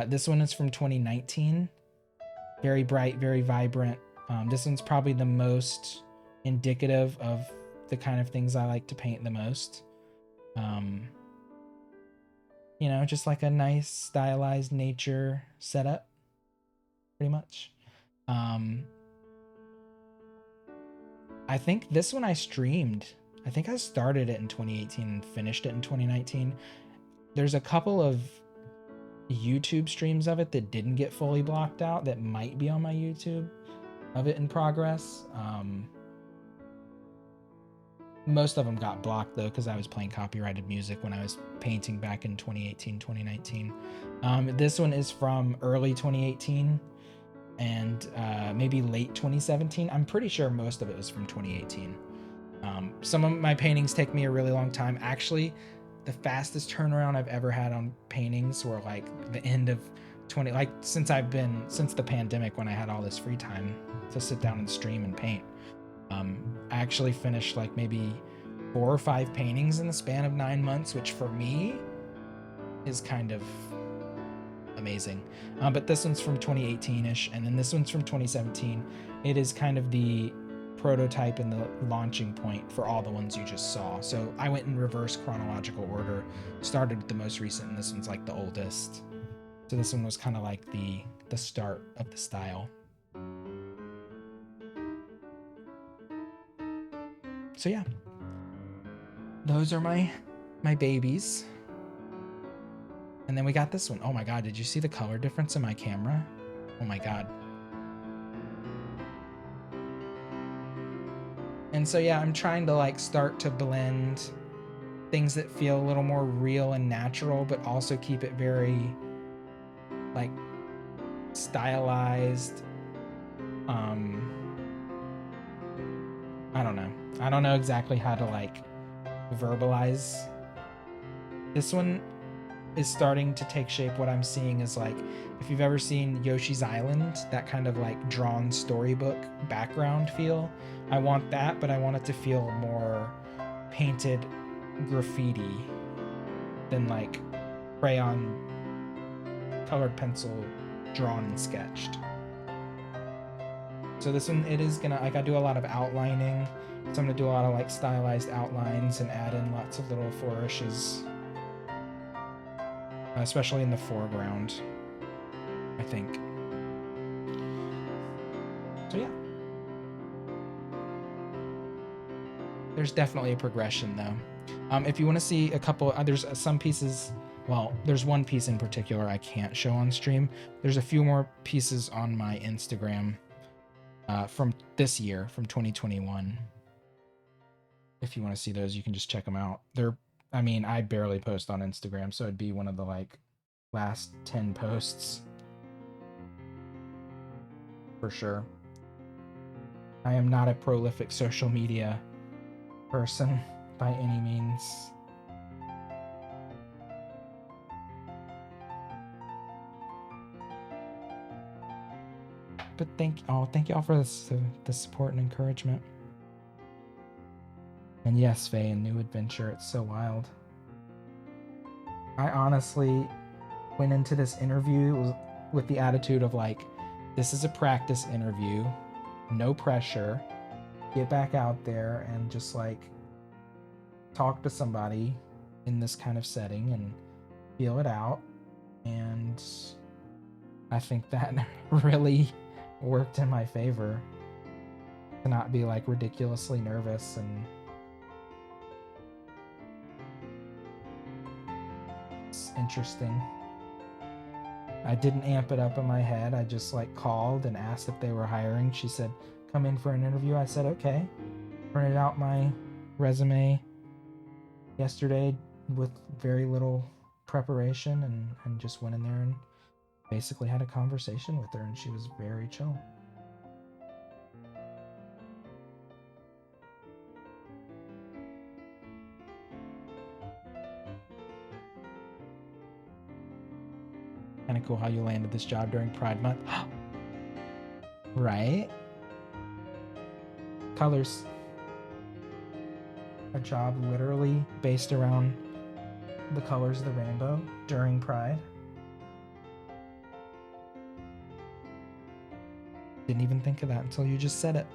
Speaker 1: This one is from 2019. Very bright, very vibrant. This one's probably the most indicative of the kind of things I like to paint the most. You know, just like a nice stylized nature setup, pretty much. I think this one I streamed. I think I started it in 2018 and finished it in 2019. There's a couple of YouTube streams of it that didn't get fully blocked out that might be on my YouTube of it in progress. Most of them got blocked though because I was playing copyrighted music when I was painting back in 2018, 2019. This one is from early 2018 and maybe late 2017. I'm pretty sure most of it was from 2018. Some of my paintings take me a really long time. Actually, the fastest turnaround I've ever had on paintings were like the end of since the pandemic when I had all this free time to sit down and stream and paint. I actually finished like maybe 4 or 5 paintings in the span of 9 months, which for me is kind of amazing. But this one's from 2018-ish, and then this one's from 2017. It is kind of the prototype and the launching point for all the ones you just saw. So I went in reverse chronological order, started with the most recent, and this one's like the oldest. So this one was kind of like the start of the style. So yeah, those are my babies. And then we got this one. Oh my God, did you see the color difference in my camera? Oh my God. And so yeah, I'm trying to like start to blend things that feel a little more real and natural, but also keep it very like stylized. I don't know exactly how to like verbalize. This one is starting to take shape. What I'm seeing is like, if you've ever seen Yoshi's Island, that kind of like drawn storybook background feel, I want that, but I want it to feel more painted graffiti than like crayon colored pencil drawn and sketched. So this one, it is gonna, like I do a lot of outlining, so I'm gonna do a lot of like stylized outlines and add in lots of little flourishes, especially in the foreground, I think. So yeah. There's definitely a progression though. If you want to see a couple, there's some pieces, well, there's one piece in particular I can't show on stream. There's a few more pieces on my Instagram from this year, from 2021. If you want to see those, you can just check them out. I mean, I barely post on Instagram, so it'd be one of the like last 10 posts for sure. I am not a prolific social media person by any means. But thank y'all for the support and encouragement. And yes, Faye, a new adventure. It's so wild. I honestly went into this interview with the attitude of like, this is a practice interview, no pressure. Get back out there and just like talk to somebody in this kind of setting and feel it out. And I think that really worked in my favor, to not be like ridiculously nervous. And it's interesting. I didn't amp it up in my head. I just like called and asked if they were hiring. She said, come in for an interview. I said, okay. Printed out my resume yesterday with very little preparation and just went in there and basically had a conversation with her, and she was very chill. Kind of cool how you landed this job during Pride Month. Right? Colors. A job literally based around the colors of the rainbow during Pride. Didn't even think of that until you just said it.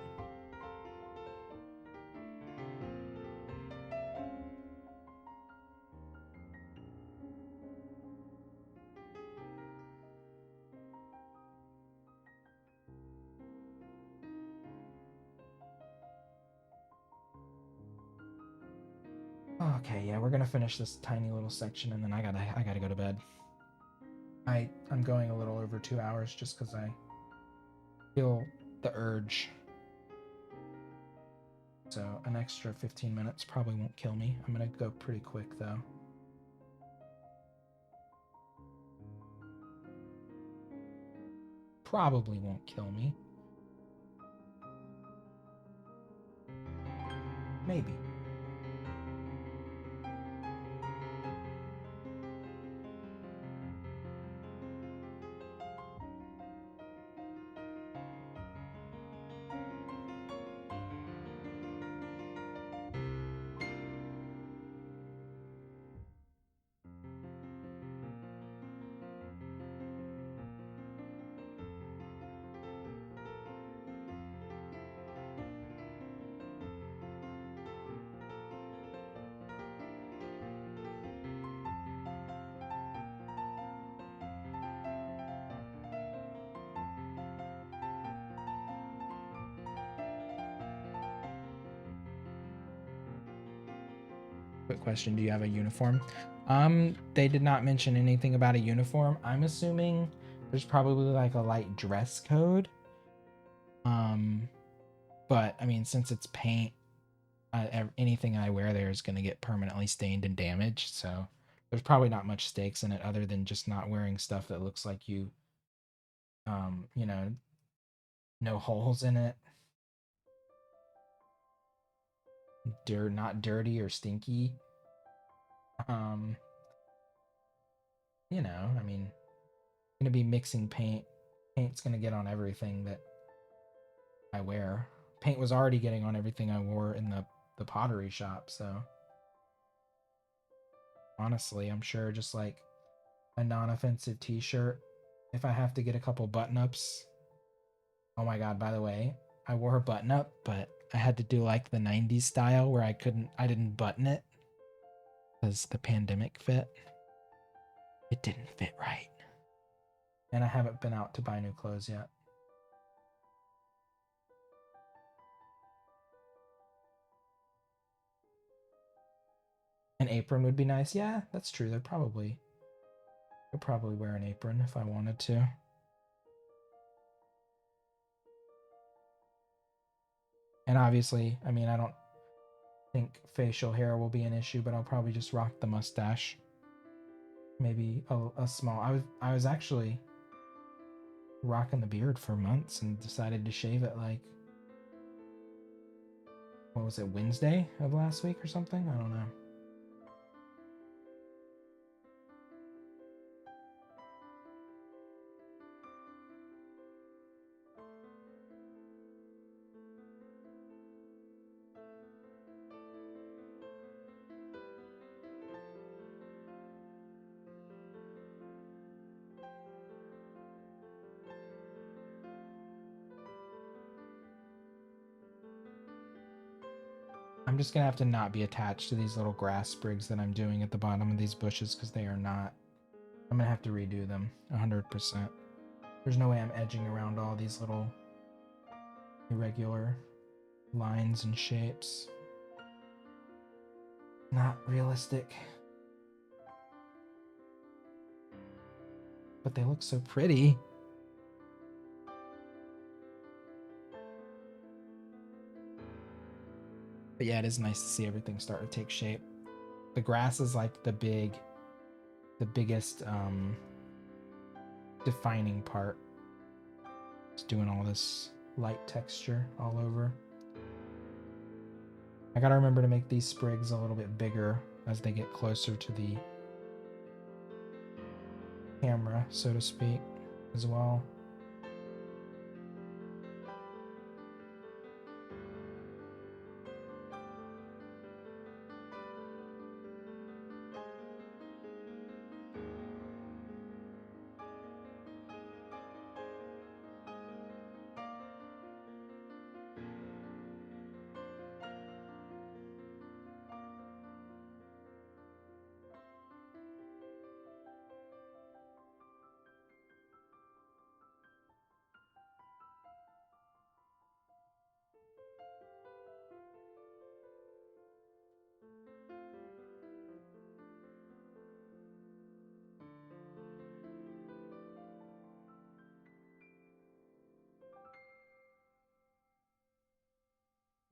Speaker 1: Okay, yeah, we're gonna finish this tiny little section and then I gotta go to bed. I'm going a little over 2 hours just because I feel the urge. So an extra 15 minutes probably won't kill me. I'm gonna go pretty quick though. Probably won't kill me. Maybe. Quick question, do you have a uniform? They did not mention anything about a uniform. I'm assuming there's probably like a light dress code. But I mean, since it's paint, anything I wear there is going to get permanently stained and damaged. So there's probably not much stakes in it other than just not wearing stuff that looks like you know, no holes in it. Not dirty or stinky. You know, I mean, going to be mixing paint. Paint's going to get on everything that I wear. Paint was already getting on everything I wore in the pottery shop, so honestly, I'm sure just like a non-offensive t-shirt, if I have to get a couple button-ups. Oh my god, by the way, I wore a button-up, but I had to do like the 90s style where I didn't button it because the pandemic fit. It didn't fit right. And I haven't been out to buy new clothes yet. An apron would be nice. Yeah, that's true. Could probably wear an apron if I wanted to. And obviously, I mean, I don't think facial hair will be an issue, but I'll probably just rock the mustache. Maybe a small. I was actually rocking the beard for months and decided to shave it like, what was it, Wednesday of last week or something? I don't know. I'm just gonna have to not be attached to these little grass sprigs that I'm doing at the bottom of these bushes because they are not. I'm gonna have to redo them 100%. There's no way I'm edging around all these little irregular lines and shapes. Not realistic. But they look so pretty. But yeah, it is nice to see everything start to take shape. The grass is like the biggest defining part. It's doing all this light texture all over. I gotta remember to make these sprigs a little bit bigger as they get closer to the camera, so to speak, as well.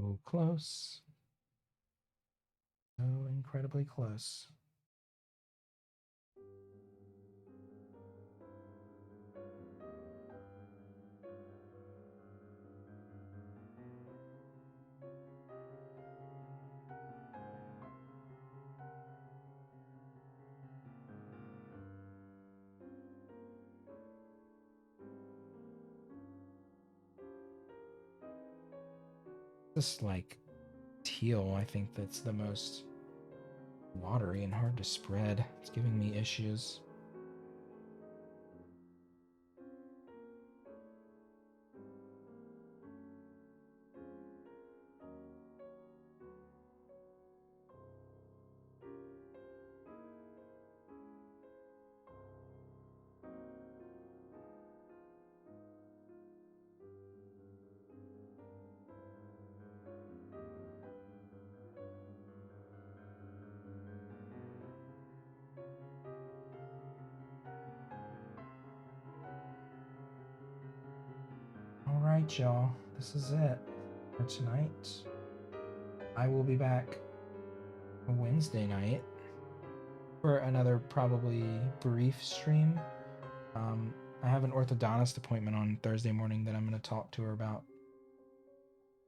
Speaker 1: So close. So incredibly close. This like teal, I think that's the most watery and hard to spread. It's giving me issues. All right, y'all. This is it for tonight. I will be back Wednesday night for another probably brief stream. I have an orthodontist appointment on Thursday morning that I'm going to talk to her about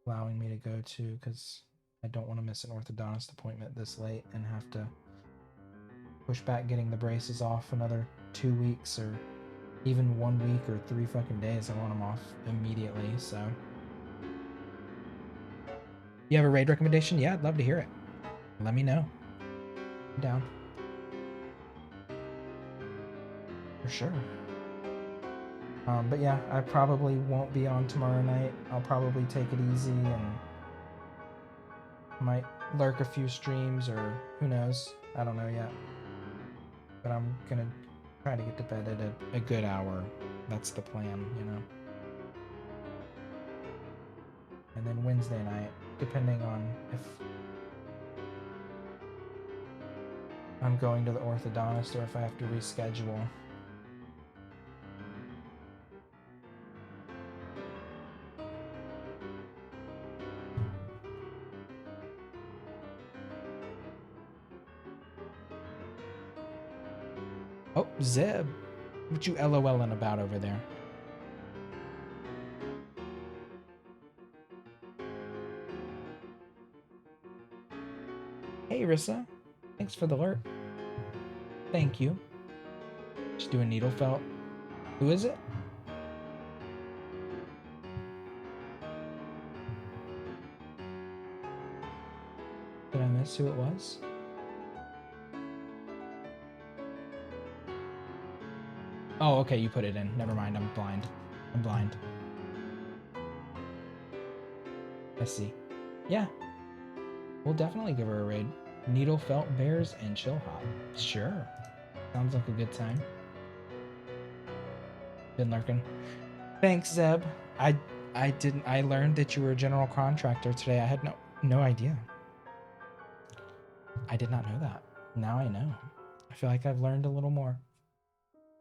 Speaker 1: allowing me to go to, because I don't want to miss an orthodontist appointment this late and have to push back getting the braces off another 2 weeks or even 1 week or 3 fucking days. I want them off immediately. So you have a raid recommendation? Yeah, I'd love to hear it. Let me know. I'm down. For sure. But yeah, I probably won't be on tomorrow night. I'll probably take it easy and might lurk a few streams, or who knows. I don't know yet. But I'm gonna try to get to bed at a good hour. That's the plan, you know. And then Wednesday night, depending on if I'm going to the orthodontist or if I have to reschedule. Oh, Zeb, what you LOLing about over there? Hey, Rissa. Thanks for the alert. Thank you. Just doing needle felt. Who is it? Did I miss who it was? Oh, okay, you put it in. Never mind, I'm blind. I'm blind. I see. Yeah. We'll definitely give her a raid. Needle Felt Bears and Chill Hop. Sure. Sounds like a good time. Been lurking. Thanks, Zeb. I learned that you were a general contractor today. I had no idea. I did not know that. Now I know. I feel like I've learned a little more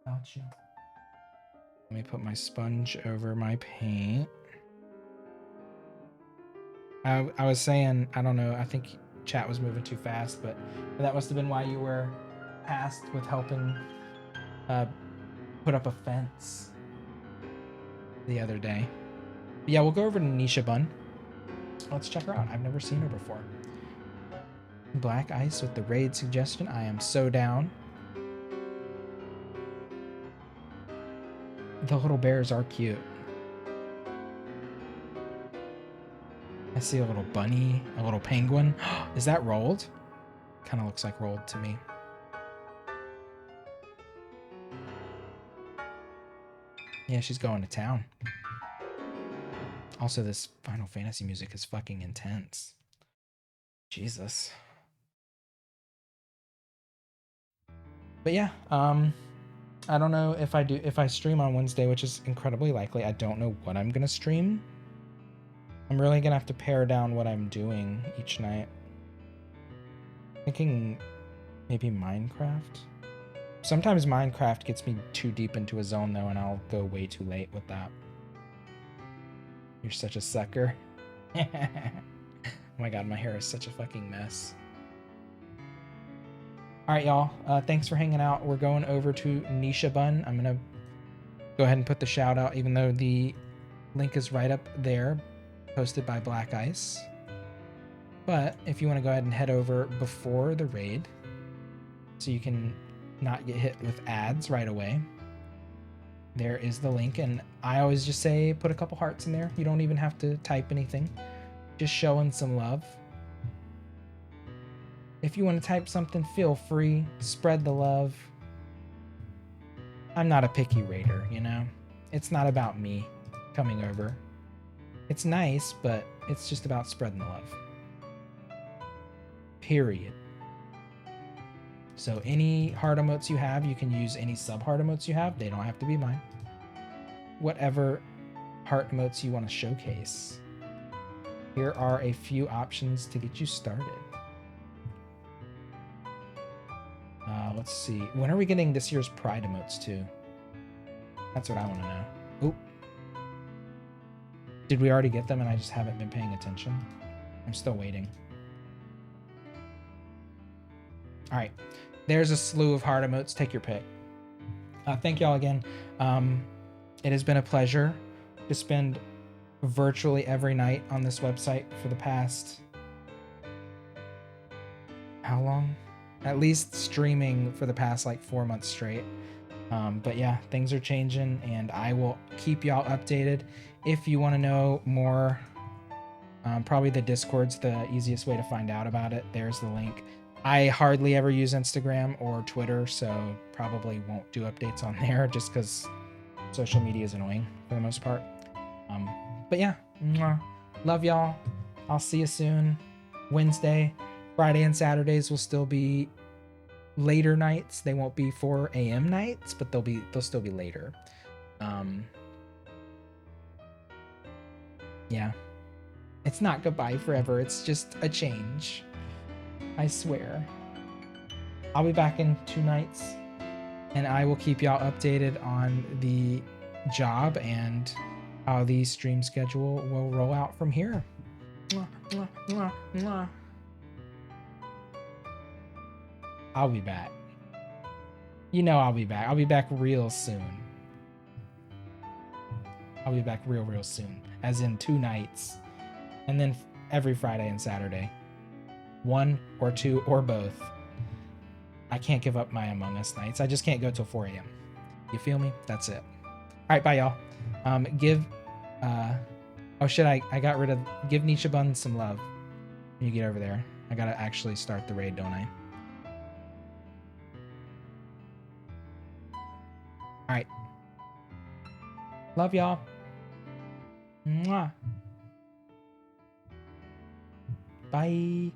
Speaker 1: about you. Let me put my sponge over my paint. I was saying, I don't know, I think chat was moving too fast, but that must have been why you were tasked with helping uh, put up a fence the other day. But yeah, we'll go over to Nisha Bun. Let's check her out. I've never seen her before. Black Ice with the raid suggestion. I am so down. The little bears are cute. I see a little bunny, a little penguin. Is that rolled? Kind of looks like rolled to me. Yeah, she's going to town. Also, this Final Fantasy music is fucking intense. Jesus. But yeah, I don't know if I stream on Wednesday, which is incredibly likely. I don't know what I'm gonna stream. I'm really gonna have to pare down what I'm doing each night. Thinking maybe Minecraft. Sometimes Minecraft gets me too deep into a zone though, and I'll go way too late with that. You're such a sucker. Oh my god, my hair is such a fucking mess. All right, y'all. Thanks for hanging out. We're going over to Nisha Bun. I'm gonna go ahead and put the shout out, even though the link is right up there, posted by Black Ice. But if you want to go ahead and head over before the raid, so you can not get hit with ads right away, there is the link. And I always just say put a couple hearts in there. You don't even have to type anything, just showing some love. If you want to type something, feel free. Spread the love. I'm not a picky raider, you know? It's not about me coming over. It's nice, but it's just about spreading the love. Period. So any heart emotes you have, you can use any sub heart emotes you have. They don't have to be mine. Whatever heart emotes you want to showcase. Here are a few options to get you started. Let's see. When are we getting this year's Pride emotes too? That's what I want to know. Oop. Did we already get them and I just haven't been paying attention? I'm still waiting. All right. There's a slew of heart emotes. Take your pick. Thank y'all again. It has been a pleasure to spend virtually every night on this website for the past... How long? At least streaming for the past like 4 months straight. But yeah, things are changing and I will keep y'all updated. If you want to know more, probably the Discord's the easiest way to find out about it. There's the link. I hardly ever use Instagram or Twitter, so probably won't do updates on there just because social media is annoying for the most part. But yeah, love y'all. I'll see you soon. Wednesday, Friday, and Saturdays will still be later nights. They won't be 4 a.m. nights, but they'll still be later. Yeah, it's not goodbye forever. It's just a change. I swear. I'll be back in 2 nights, and I will keep y'all updated on the job and how the stream schedule will roll out from here. Mwah, mwah, mwah, mwah. I'll be back. You know I'll be back. I'll be back real soon. I'll be back real soon. As in 2 nights. And then every Friday and Saturday. 1 or 2 or both. I can't give up my Among Us nights. I just can't go till 4 a.m. You feel me? That's it. Alright, bye y'all. Oh shit, I got rid of... Give Nisha Bun some love. When you get over there. I gotta actually start the raid, don't I? Alright. Love y'all. Mwah. Bye.